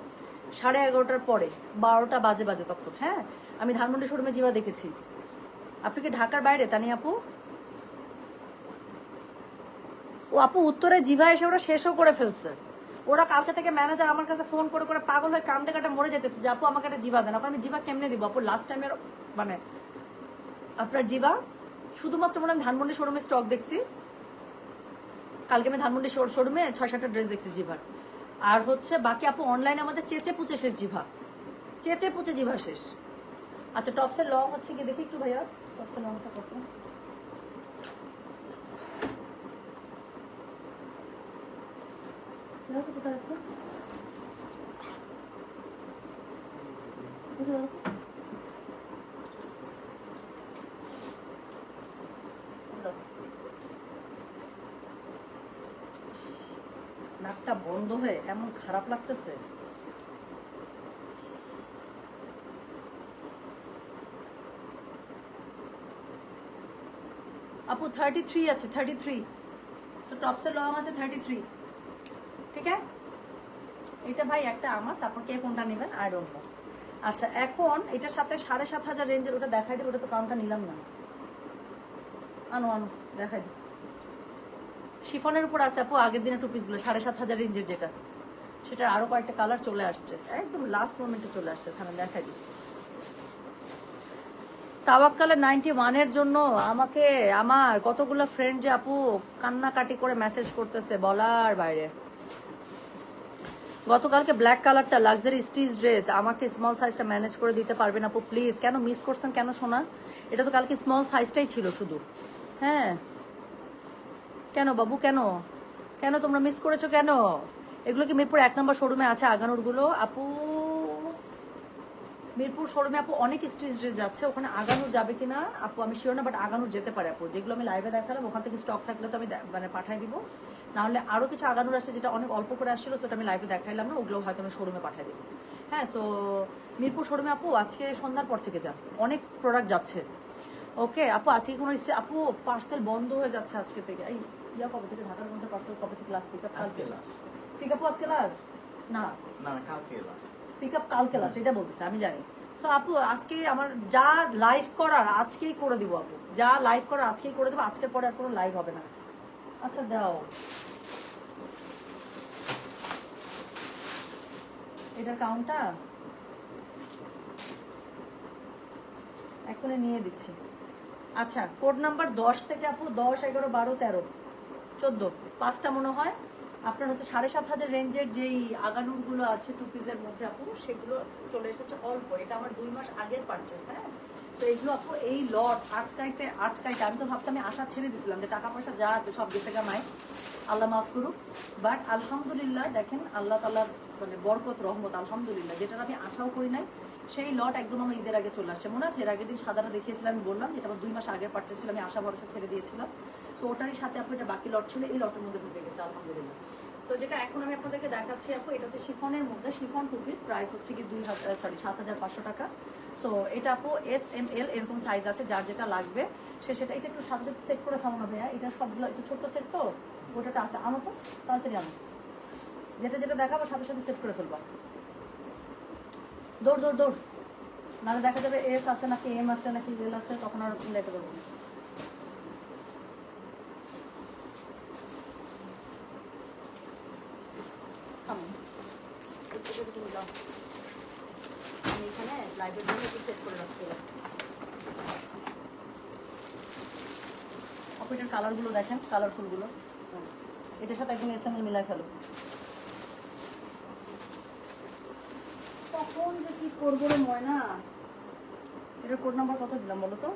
11:30টার পরে, 12টা বাজে তখন, হ্যাঁ আমি ধানমন্ডি শোরুমে জিভা দেখেছি। আপনি কি ঢাকার বাইরে তানিয়া আপু? ও আপু উত্তরে জিভা এসে ওরা শেষও করে ফেলছে। ওরা কালকে থেকে ম্যানেজার আমার কাছে ফোন করে করে পাগল হয়ে কান্দে কাটে মরে যেতেছে যে আপু আমাকে একটা জিভা দেন। এখন আমি জিভা কেমনে দিব আপু? লাস্ট টাইমের মানে আপনার জিভা শুধুমাত্র মনে আমি ধানমন্ডি শোরুমে স্টক দেখছি, কালকে আমি ধানমন্ডি শোরুমে 6-7টা ড্রেস দেখছি জিভার। আর হচ্ছে বাকি আপু অনলাইনে আমাদের চেচে পুচে শেষ জিভা, চেচে পুচে জিভা শেষ। আচ্ছা টপসের লং হচ্ছে কি দেখি একটু ভাইয়া, টপসের লংটা কত? কোথায় আছে? নাকটা বন্ধ হয়ে এমন খারাপ লাগতেছে। আপু 33 আছে, 33। সো টপসের লং আছে 33, ঠিক আছে? এটা ভাই একটা আমার, তারপর কে কোনটা নেবেন আই ডোন্ট নো। আচ্ছা এখন এটার সাথে 7500 রেঞ্জের ওটা দেখাই দেবো, ওটা তো কাউন্টটা নিলাম না। আনো দেখাই দিই। শিফনের উপর আছে আপু আগের দিনে টু পিসগুলো 7500 রেঞ্জের যেটা, সেটার আরো কয়েকটা কালার চলে আসছে, একদম লাস্ট মোমেন্টে চলে আসছে। তাহলে দেখাই দিই। তাওয়াক্কালে 91-এর জন্য আমাকে আমার কতগুলো ফ্রেন্ড যে আপু কান্নাকাটি করে মেসেজ করতেছে বলার বাইরে। গতকালকে ব্ল্যাক কালারটা লাক্সারি স্টিচ ড্রেস, আমাকে স্মল সাইজটা ম্যানেজ করে দিতে পারবেন আপু প্লিজ? কেন মিস করছেন কেন সোনা? এটা তো কালকে স্মল সাইজটাই ছিল শুধু। হ্যাঁ কেন বাবু, কেন কেন তোমরা মিস করেছো কেন? এগুলো কি মিরপুর 1 নম্বর শোরুমে আছে আগানোর গুলো আপু? মিরপুর শোরুমে আপু অনেক স্টিচ ড্রেস যাচ্ছে, ওখানে আগানোর যাবে কিনা আপু আমি শিওর না, বাট আগানোর যেতে পারে আপু। যেগুলো আমি লাইভে দেখালাম ওখান থেকে স্টক থাকলে তো আমি মানে পাঠাই দিব, না হলে আরো কিছু আগানোর আসে যেটা অনেক অল্প করে আসছিল, সেটা আমি লাইভে দেখাইলাম না, ওগুলো হয়তো আমি শোরুমে পাঠাই দিব। হ্যাঁ, সো মিরপুর শোরুমে আপু আজকে সন্ধ্যার পর থেকে যান, অনেক প্রোডাক্ট যাচ্ছে। ওকে আপু আজকে কোনো আপু পার্সেল বন্ধ হয়ে যাচ্ছে আজকে থেকে। এই ইয়া কবে থেকে ঢাকার মধ্যে পার্সেল কবে থেকে লাস্ট? পিকআপ কালকে লাস্ট। পিকআপ আজকে লাস্ট? না না কালকে লাস্ট। পিকআপ কালকে লাস্ট, এটা বলতেছে আমি জানি। সো আপু আজকে আমার যা লাইভ করার আজকেই করে দিব আপু, যা লাইভ করার আজকেই করে দেবো, আজকের পরে আর কোনো লাইভ হবে না। আচ্ছা দাও এটার কাউন্টটা এখনই নিয়ে দিচ্ছি। আচ্ছা কোড নাম্বার 10 থেকে আপু 10, 11, 12, 13, 14, 5টা মনে হয় আপনার হচ্ছে 7,500 রেঞ্জের যেই আগানুরগুলো আছে টু পিসের মধ্যে আপু, সেগুলো চলে এসেছে অল্প। এটা আমার 2 মাস আগের পারচেস। হ্যাঁ, তো এইগুলো আপু এই লট আটকাইতে আমি তো ভাবছি, আমি আশা ছেড়ে দিয়েছিলাম যে টাকা পয়সা যা আছে সব গেছে গামায়, আল্লাহ মাফ করুক। বাট আলহামদুলিল্লাহ দেখেন আল্লাহ তাআলার মানে বরকত রহমত, আলহামদুলিল্লাহ, যেটা আমি আশাও করি নাই সেই লট একদম আমার ঈদের আগে চলে আসছে। মনে আছে এর আগের দিন সাদাটা দেখিয়েছিলাম, আমি বললাম যেটা আমার 2 মাস আগের পারচেস ছিল, আমি আশা ভরসা ছেড়ে দিয়েছিলাম। তো ওটারই সাথে আপু এটা বাকি লট ছিল, এই লটের মধ্যে ঢুকে গেছে আলহামদুলিল্লাহ। তো যেটা এখন আমি আপনাদেরকে দেখাচ্ছি আপু, এটা হচ্ছে শিফনের মধ্যে, শিফন 2 পিস, প্রাইস হচ্ছে কি 7,500 টাকা। সো এটা আপু SML এরকম সাইজ আছে, যার যেটা লাগবে সে সেটা। এটা একটু সাথে সাথে সেট করে ফেলো না ভাইয়া, এটা সবগুলো একটু ছোট্ট সেট তো, ওটাটা আছে, আনো তো তাড়াতাড়ি আনো, যেটা যেটা দেখাবো সাথে সাথে সেট করে ফেলবা। দৌড় দৌড় দৌড়, নাহলে দেখা যাবে S আছে নাকি M আছে নাকি L আছে, তখন আর মিলাইতে পারবো না। আমি এখানে লাইভের জন্য একটু সেট করে রাখছিলাম। আপনি এটার কালারগুলো দেখেন, কালারফুলগুলো, এটার সাথে একদম SML মিলাই ফেলো। তখন যে কি করবো রে ময়না, এটার কোড নাম্বার কত দিলাম বলো তো?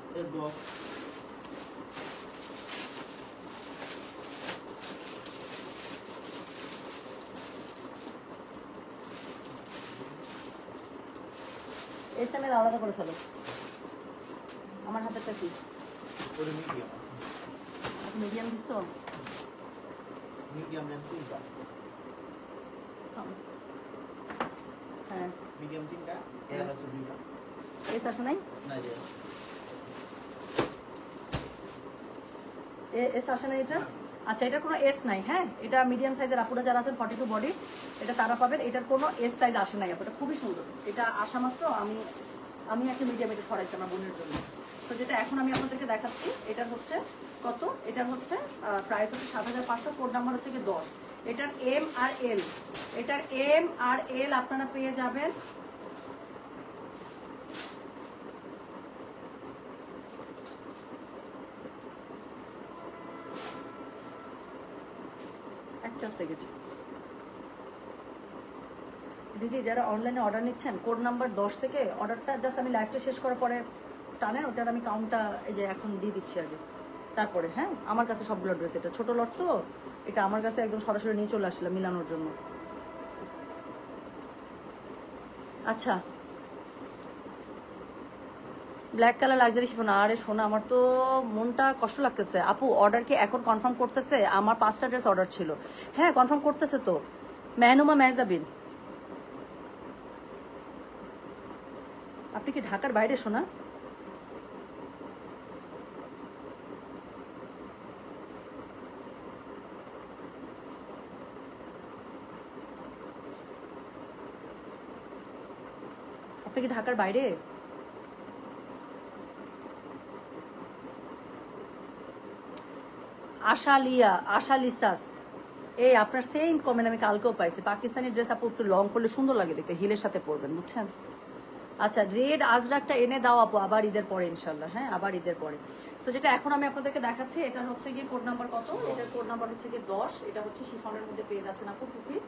SML আলাদা করে ফেলো। আমার হাতেরটা কি মিডিয়াম দিচ্ছ? মিডিয়াম নেন 3টা। হ্যাঁ মিডিয়াম 3টা, এর হচ্ছে 2টা। এস আসে নাই? না যে এস আসে নাই এটা? আচ্ছা, এটার কোনো এস নাই। হ্যাঁ, এটা মিডিয়াম সাইজের আপুরা যারা আছেন 42 বডি, এটা তারা পাবেন। এটার কোনো এস সাইজ আসে নাই আপু, এটা খুবই সুন্দর। এটা আসা মাত্র আমি একটা মিডিয়াম এটা ছড়াইছি আমার বোনের জন্য। তো যেটা এখন আমি আপনাদেরকে দেখাচ্ছি, এটার হচ্ছে কত, এটার হচ্ছে প্রাইস হচ্ছে 7,500, কোড নাম্বার হচ্ছে কি 10। এটার M আর L, এটার M আর L আপনারা পেয়ে যাবেন একটা সেকেন্ড। দিদি যারা অনলাইনে অর্ডার নিচ্ছেন, কোড নাম্বার 10 থেকে অর্ডারটা জাস্ট আমি লাইভটা শেষ করার পরে টানেন, ওটার আমি কাউন্টটা এই যে এখন দিয়ে দিচ্ছি আগে, তারপরে। হ্যাঁ, আমার কাছে সবগুলো ড্রেস, এটা ছোট লট তো, এটা আমার কাছে একদম সরাসরি নিয়ে চলে আসছিলাম মিলানোর জন্য। আচ্ছা, ব্ল্যাক কালার লাক্সারি শিফন। আরে শোনা, আমার তো মনটা কষ্ট লাগতেছে আপু। অর্ডার কি এখন কনফার্ম করতেছে? আমার 5টা ড্রেস অর্ডার ছিল। হ্যাঁ, কনফার্ম করতেছে তো। মেহনুমা মেহজাবিন, আপনি কি ঢাকার বাইরে শোনা? আপনি কি ঢাকার বাইরে? আশালিসাস, এই আপনার সেম কমেন্ট আমি কালকেও পাইছি। পাকিস্তানি ড্রেস আপু একটু লং করলে সুন্দর লাগে দেখতে, হিলের সাথে পরবেন, বুঝছেন? আচ্ছা, রেড আজরাকটা এনে দাও আপু, আবার ঈদের পরে ইনশাল্লাহ। হ্যাঁ, আবার ঈদের পরে। সো যেটা এখন আমি আপনাদেরকে দেখাচ্ছি, এটার হচ্ছে গিয়ে কোড নাম্বার কত, এটার কোড নাম্বার হচ্ছে গিয়ে 10। এটা হচ্ছে শিফনের মধ্যে পেয়ে যাচ্ছেন আপু 2 পিস,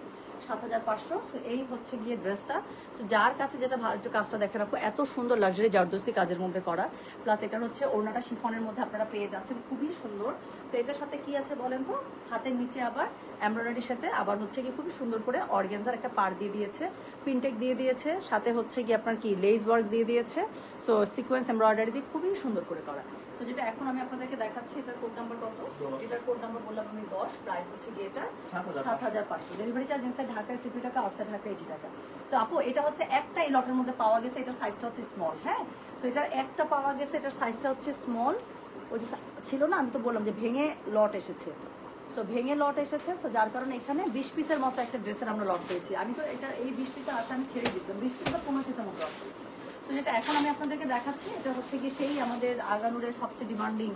7,500। তো এই হচ্ছে গিয়ে ড্রেসটা। সো যার কাছে যেটা ভালো, একটু কাজটা দেখেন আপু, এত সুন্দর লাক্সারি জারদোসি কাজের মধ্যে করা, প্লাস এটার হচ্ছে ওড়নাটা শিফনের মধ্যে আপনারা পেয়ে যাচ্ছেন, খুবই সুন্দর। তো এটার সাথে কি আছে বলেন তো, হাতের নিচে আবার এমব্রয়ডারির সাথে আবার হচ্ছে কি খুবই সুন্দর করে অর্গানজার একটা পার দিয়ে দিয়েছে, পিনটেক দিয়ে দিয়েছে, সাথে হচ্ছে কি আপনার কি লেস ওয়ার্ক দিয়ে দিয়েছে। সো সিকোয়েন্স এমব্রয়ডারি দিয়ে খুবই সুন্দর করে করা। তো যেটা এখন আমি আপনাদেরকে দেখাচ্ছি, এটার কোড নাম্বার কত, এটার কোড নাম্বার বললাম আমি 10, প্রাইস হচ্ছে কি এটা 7,500। ডেলিভারি চার্জ ইনসাইড ঢাকায় 60 টাকা, আউটসাইড ঢাকা 80 টাকা। সো আপু এটা হচ্ছে একটা এই লটের মধ্যে পাওয়া গেছে, এটার সাইজটা হচ্ছে স্মল। হ্যাঁ, সো এটার একটা পাওয়া গেছে, এটার সাইজটা হচ্ছে স্মল। ওই যে ছিল না, আমি তো বললাম যে ভেঙে লট এসেছে, তো ভেঙে লট এসেছে। তো যার কারণে এখানে 20 পিসের মতো একটা ড্রেসের আমরা লট পেয়েছি। আমি তো এটা এই 20 পিসের আশা আমি ছেড়ে দিচ্ছিলাম, 20 পিস বা 15 পিসের মতো আছে। তো যেটা এখন আমি আপনাদেরকে দেখাচ্ছি, এটা হচ্ছে কি সেই আমাদের আগানুরের সবচেয়ে ডিমান্ডিং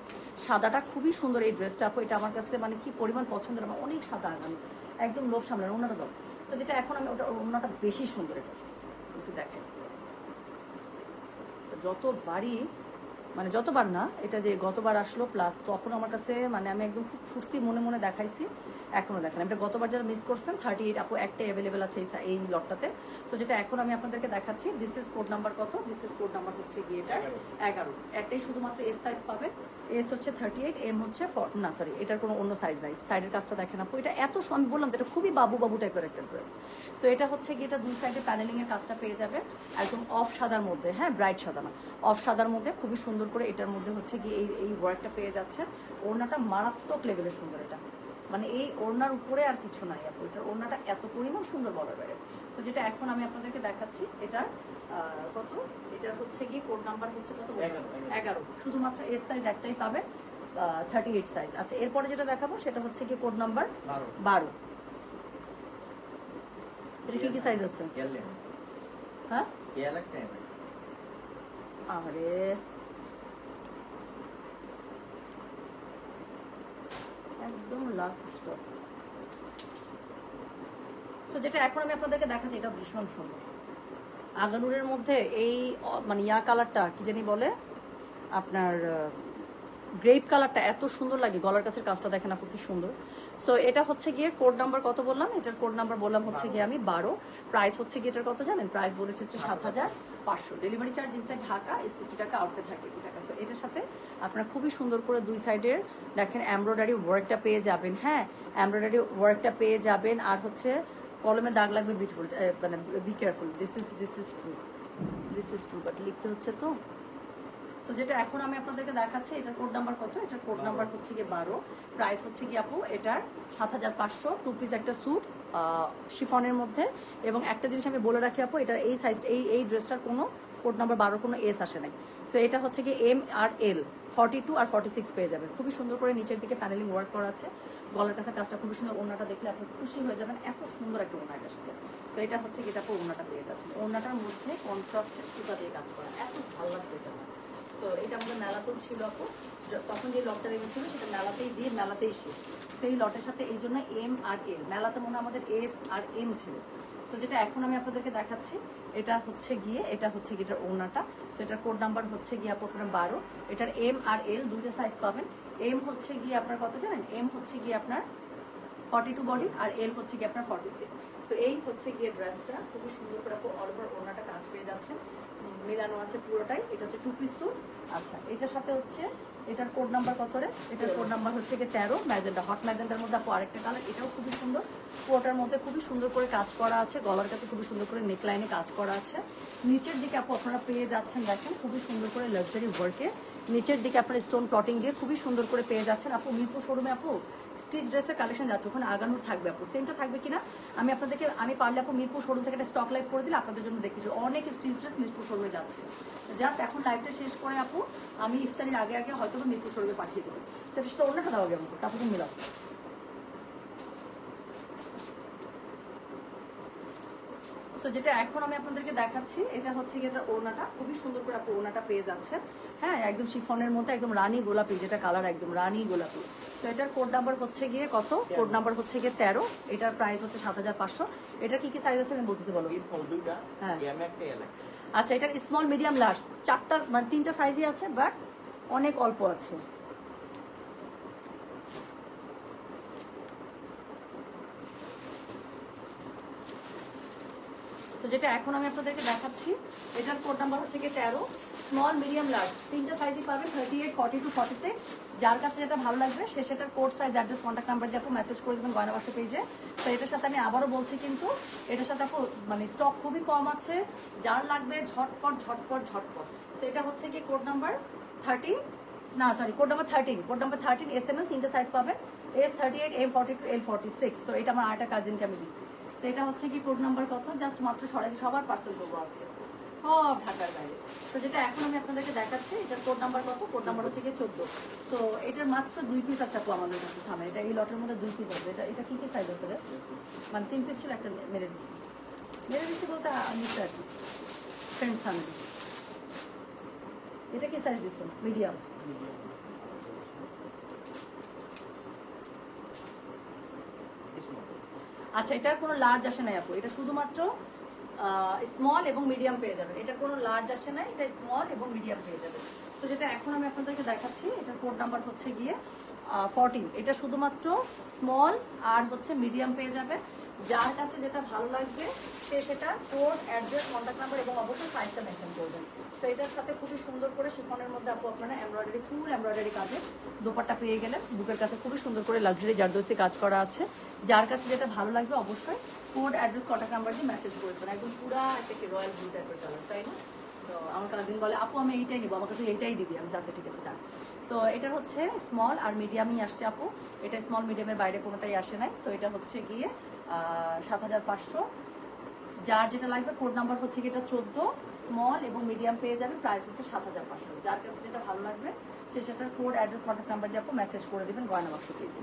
সাদাটা, খুবই সুন্দর এই ড্রেসটা আপু। এটা আমার কাছে মানে কি পরিমাণ পছন্দের, আমার অনেক সাদা আগানু, একদম লোভ সামলানো ওনাটা দাও। তো যেটা এখন আমি ওটা ওনাটা বেশি সুন্দর, এটা একটু দেখেন, যত বাড়ি মানে যতবার না, এটা যে গতবার আসলো প্লাস তখন আমার কাছে মানে আমি একদম খুব ফুর্তি মনে মনে দেখাইছি, এখনও দেখেন। এটা গতবার যারা মিস করছেন 38 আপু একটাই অ্যাভেলেবেল আছে এই লটটাতে। সো যেটা এখন আমি আপনাদেরকে দেখাচ্ছি, দিস ইজ কোড নাম্বার কত, দিস ইজ কোড নাম্বার হচ্ছে গিয়ে এটা 11। একটাই শুধুমাত্র এস সাইজ পাবেন, এস হচ্ছে 38, এম হচ্ছে না সরি এটার কোনো অন্য সাইজ নাই। সাইডের কাজটা দেখেন আপু, এটা এত আমি বললাম তো এটা খুবই বাবু বাবু টাইপের একটা ড্রেস। সো এটা হচ্ছে গিয়ে এটা দুই সাইডে প্যানেলিংয়ের কাজটা পেয়ে যাবে একদম অফ সাদার মধ্যে, হ্যাঁ ব্রাইট সাদা না, অফ সাদার মধ্যে খুবই সুন্দর করে এটার মধ্যে হচ্ছে গিয়ে এই ওয়ার্কটা পেয়ে যাচ্ছেন। ওড়নাটা মারাত্মক লেভেলের সুন্দর, এটা মানে এই ওড়নার উপরে আর কিছু নাই আপু, এটার ওড়নাটা এত পরিমাণ সুন্দর বলার বাইরে। সো যেটা এখন আমি আপনাদেরকে দেখাচ্ছি এটা কত, এটা হচ্ছে গিয়ে কোড নাম্বার হচ্ছে কত, 11। শুধুমাত্র এস সাইজ একটাই পাবে, 38 সাইজ। আচ্ছা এরপরে যেটা দেখাবো সেটা হচ্ছে গিয়ে কোড নাম্বার 12। এটা কি কি সাইজ আছে? হ্যাঁ আরে একদম লাস্ট স্টক। সো যেটা এখন আমি আপনাদেরকে দেখাচ্ছি এটা ভীষণ সুন্দর, আগানুরের মধ্যে এই মানে ইয়া কালারটা কি জানি বলে আপনার গ্রেপ কালারটা এত সুন্দর লাগে, গলার কাছের কাজটা দেখেন আপু কি সুন্দর। সো এটা হচ্ছে গিয়ে কোড নাম্বার কত বললাম, এটার কোড নাম্বার বললাম হচ্ছে গিয়ে আমি 12। প্রাইস হচ্ছে গিয়ে এটার কত জানেন, প্রাইস বলেছে হচ্ছে 7500। ডেলিভারি চার্জ ইনসাইড ঢাকা 80 টাকা, আউটসাইড ঢাকা 80 টাকা। সো এটার সাথে আপনারা খুবই সুন্দর করে দুই সাইডের দেখেন এমব্রয়ডারি ওয়ার্কটা পেয়ে যাবেন, হ্যাঁ এমব্রয়ডারি ওয়ার্কটা পেয়ে যাবেন। আর হচ্ছে কলমে দাগ লাগবে, বিউটিফুল মানে be careful, this is true but লিখতে হচ্ছে তো। সো যেটা এখন আমি আপনাদেরকে দেখাচ্ছি এটার কোড নাম্বার কত, এটার কোড নাম্বার হচ্ছে গিয়ে 12। প্রাইস হচ্ছে গিয়ে আপু এটার 7500। 2 পিস একটা স্যুট শিফনের মধ্যে। এবং একটা জিনিস আমি বলে রাখি আপু, এটার এই সাইজ এই ড্রেসটার কোনো কোড নাম্বার 12 কোনো এস আসে নাই। সো এটা হচ্ছে গিয়ে এম আর এল 42 আর 46 পেয়ে যাবেন। খুবই সুন্দর করে নিচের দিকে প্যানেলিং ওয়ার্ক করা আছে, গলার কাছে কাজটা খুবই সুন্দর। ওড়নাটা দেখলে আপনি খুশি হয়ে যাবেন, এত সুন্দর একটা ওড়না এটার সাথে। সো এটা হচ্ছে গিয়ে আপু ওড়নাটা পেয়ে যাচ্ছেন, ওড়নাটার মধ্যে কন্ট্রাস্টের সুতা দিয়ে কাজ করা, এত ভালো লাগছে এটা। সো এটা আমাদের মেলাতেও ছিল আপু, তখন যে লটটা লেগেছিল সেটা মেলাতেই দিয়ে মেলাতেই শেষ। সেই লটের সাথে এই জন্য এম আর এল, মেলাতে মনে আমাদের এস আর এম ছিল। সো যেটা এখন আমি আপনাদেরকে দেখাচ্ছি এটা হচ্ছে গিয়ে এটার ওড়নাটা। সো এটার কোড নাম্বার হচ্ছে গিয়ে আপনার 12। এটার এম আর এল দুটো সাইজ পাবেন। এম হচ্ছে গিয়ে আপনার কত জানেন, এম হচ্ছে গিয়ে আপনার 42 বডি আর এল হচ্ছে গিয়ে আপনার 46। সো এই হচ্ছে গিয়ে ড্রেসটা খুবই সুন্দর করে অল ওভার ওড়নাটা কাজ পেয়ে যাচ্ছেন, মেলানো আছে পুরোটাই। এটা হচ্ছে 2 পিস স্যুট। আচ্ছা এটার সাথে হচ্ছে এটার কোড নাম্বার কত রে, এটার কোড নাম্বার হচ্ছে গিয়ে 13। ম্যাজেন্টা, হট ম্যাজেন্টার মধ্যে আপু আরেকটা কালার, এটাও খুবই সুন্দর। পুরোটার মধ্যে খুবই সুন্দর করে কাজ করা আছে, গলার কাছে খুবই সুন্দর করে নেকলাইনে কাজ করা আছে। নিচের দিকে আপু আপনারা পেয়ে যাচ্ছেন দেখেন খুবই সুন্দর করে লাক্সারি ওয়ার্কে, নিচের দিকে আপনার স্টোন প্লটিং দিয়ে খুবই সুন্দর করে পেয়ে যাচ্ছেন। আপু মিরপুর শোরুমে আপু স্টিচ ড্রেসের কালেকশন যাচ্ছে, ওখানে আগানোর থাকবে আপু, সেমটা থাকবে কিনা আমি আপনাদেরকে, আমি পারলে আপু মিরপুর শোরুম থেকে একটা স্টক লাইভ করে দিলে আপনাদের জন্য দেখতেছি অনেক স্টিচ ড্রেস মিরপুর শোরুমে যাচ্ছে। জাস্ট এখন লাইভটা শেষ করে আপু আমি ইফতারির আগে আগে হয়তো মিরপুর শোরুমে পাঠিয়ে দেবো। সেটা সেটা অন্যটা দেওয়া যাবে তারপর মিলাও। তো যেটা এখন আমি আপনাদেরকে দেখাচ্ছি এটা হচ্ছে গিয়ে এটার ওড়নাটা খুবই সুন্দর করে আপু ওড়নাটা পেয়ে যাচ্ছে, হ্যাঁ একদম শিফনের মধ্যে একদম রানী গোলাপি, যেটা কালার একদম রানী গোলাপি। তো এটার কোড নাম্বার হচ্ছে গিয়ে কত, কোড নাম্বার হচ্ছে গিয়ে 13। এটার প্রাইস হচ্ছে 7500। এটার কি কি সাইজ আছে আমি বলতেছি বলো। হ্যাঁ আচ্ছা এটার স্মল মিডিয়াম লার্জ চারটা মানে 3টা সাইজই আছে, বাট অনেক অল্প আছে। তো যেটা এখন আমি আপনাদেরকে দেখাচ্ছি এটার কোড নাম্বার হচ্ছে গিয়ে 13। স্মল মিডিয়াম লার্জ 3টা সাইজই পাবেন, 38, 42, 46। যার কাছে যেটা ভালো লাগবে সে সেটার code size address contact number দিয়ে আপু মেসেজ করে দেবেন গয়না বাক্স পেজে। তো এটার সাথে আমি আবারও বলছি কিন্তু এটার সাথে আপু মানে স্টক খুবই কম আছে, যার লাগবে ঝটপট ঝটপট ঝটপট। তো এটা হচ্ছে গিয়ে কোড নাম্বার 13, না sorry code number 13, code number 13 SMS 3টা সাইজ পাবেন, S38, M42, L46। সো এটা আমার আরেকটা কাজিনকে আমি দিচ্ছি। সো এটা হচ্ছে কি কোড নাম্বার কত, জাস্ট মাত্র সবার পার্সেল করবো আজকে সব ঢাকার বাইরে। তো যেটা এখন আমি আপনাদেরকে দেখাচ্ছি এটার কোড নাম্বার কত, কোড নাম্বার হচ্ছে গিয়ে 14। তো এটার মাত্র 2 পিস আছে আপু আমাদের কাছে, থামে এটা এই লটের মধ্যে 2 পিস আছে। এটা কি কি সাইজ আছে রে, মানে 3 পিস ছিল, একটা মেরে দিচ্ছি বলতে আমি আর কি ফ্রেন্ডস ফ্যামিলি। এটা কি সাইজ দিচ্ছ, মিডিয়াম? আচ্ছা এটার কোনো লার্জ আসে নাই আপু, এটা শুধুমাত্র স্মল এবং মিডিয়াম পেয়ে যাবেন। এটা কোনো লার্জ আসে না, এটা স্মল এবং মিডিয়াম পেয়ে যাবেন। তো যেটা এখন আমি আপনাদেরকে দেখাচ্ছি, এটার কোড নাম্বার হচ্ছে গিয়ে 14। এটা শুধুমাত্র স্মল আর হচ্ছে মিডিয়াম পেয়ে যাবে। যার কাছে যেটা ভালো লাগবে সে সেটা কোড, অ্যাড্রেস, কন্ট্যাক্ট নাম্বার এবং অবশ্যই সাইজটা মেনশন করবেন। তো এটার সাথে খুবই সুন্দর করে শিফনের মধ্যে আপু আপনারা এমব্রয়ডারি, ফুল এমব্রয়ডারি কাজে দোপাট্টা পেয়ে গেলেন। বুকের কাছে খুবই সুন্দর করে লাক্সারি জারদোসি কাজ করা আছে। যার কাছে যেটা ভালো লাগবে অবশ্যই কোড, অ্যাড্রেস, কন্ট্যাক্ট নাম্বার দিয়ে মেসেজ করে দেবেন। একদম পুরা একটা কি রয়্যাল ব্লু টাইপের কালার, তাই না? সো আমার কাজিন বলে আপু আমি এইটাই নিবো, আমার কাছে এইটাই দিবি। আমি আচ্ছা ঠিক আছে ডান। সো এটার হচ্ছে স্মল আর মিডিয়ামই আসছে আপু, এটা স্মল মিডিয়ামের বাইরে কোনোটাই আসে নাই। সো এটা হচ্ছে গিয়ে 7500। যার যেটা লাগবে কোড নাম্বার হচ্ছে কি এটা 14, স্মল এবং মিডিয়াম পেয়ে যাবে, প্রাইস হচ্ছে 7500। যার কাছে যেটা ভালো লাগবে সে সেটার কোড, অ্যাড্রেস, কন্ট্যাক্ট নাম্বার দিয়ে আপু মেসেজ করে দেবেন গয়না বাক্স পেজে।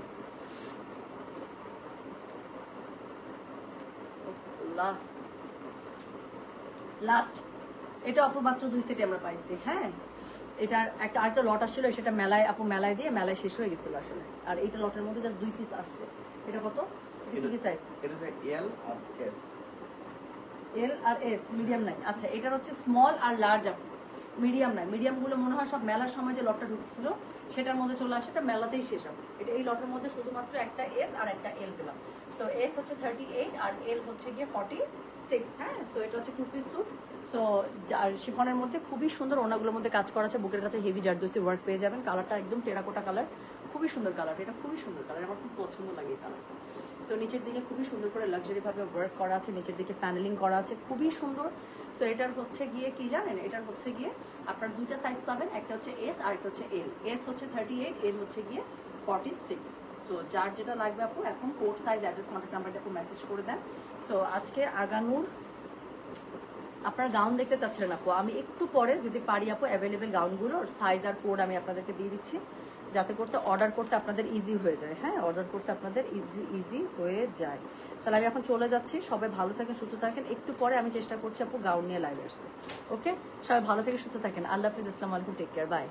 লাস্ট এটা আপু মাত্র 2 সেটে আমরা পাইছি। হ্যাঁ, এটার একটা আরেকটা লট আসছিল, সেটা মেলায় আপু মেলায় দিয়ে মেলায় শেষ হয়ে গেছিল আসলে। আর এইটা লটের মধ্যে জাস্ট 2 পিস আসছে। এটা কত? এটা কি সাইজ? এটা হচ্ছে এল আর এস। এল আর এস, মিডিয়াম নাই। আচ্ছা, এটার হচ্ছে স্মল আর লার্জ আপু, মিডিয়াম নাই। মিডিয়ামগুলো মনে হয় সব মেলার সময় যে লটটা ঢুকছিল সেটার মধ্যে চলে আসে, এটা মেলাতেই শেষ আপু। এটা এই লটের মধ্যে শুধুমাত্র একটা এস আর একটা এল পেলাম। সো এস হচ্ছে 38 আর এল হচ্ছে গিয়ে 46। হ্যাঁ, সো এটা হচ্ছে 2 পিস স্যুট। সো আর শিফনের মধ্যে খুবই সুন্দর ওনাগুলোর মধ্যে কাজ করা আছে। বুকের কাছে হেভি জারদোসি ওয়ার্ক পেয়ে যাবেন। কালারটা একদম টেরাকোটা কালার, খুবই সুন্দর কালার। এটা খুবই সুন্দর কালার, আমার খুব পছন্দ লাগে এই কালারটা। সো নিচের দিকে খুবই সুন্দর করে লাক্সারি ভাবে ওয়ার্ক করা আছে, নিচের দিকে প্যানেলিং করা আছে, খুবই সুন্দর। সো এটার হচ্ছে গিয়ে কি জানেন, এটার হচ্ছে গিয়ে আপনার দুইটা সাইজ পাবেন, একটা হচ্ছে এস আর একটা হচ্ছে এল। এস হচ্ছে 38, এল হচ্ছে গিয়ে 46। সো যার যেটা লাগবে আপু এখন কোড, সাইজ, অ্যাড্রেস, কন্ট্যাক্ট নাম্বারটা আপু মেসেজ করে দেন। সো আজকে আগানুর আপনার গাউন দেখতে চাচ্ছিলেন আপু, আমি একটু পরে যদি পারি আপু অ্যাভেলেবেল গাউনগুলোর সাইজ আর কোড আমি আপনাদেরকে দিয়ে দিচ্ছি, যাতে করতে অর্ডার করতে আপনাদের ইজি হয়ে যায়। হ্যাঁ, অর্ডার করতে আপনাদের ইজি হয়ে যায়। তাহলে আমি এখন চলে যাচ্ছি। সবাই ভালো থাকেন, সুস্থ থাকেন। একটু পরে আমি চেষ্টা করছি আপু গাউন নিয়ে লাইভে আসতে। ওকে, সবাই ভালো থেকে সুস্থ থাকেন। আল্লাহ হাফিজ, আসসালামু আলাইকুম, টেক কেয়ার, বাই।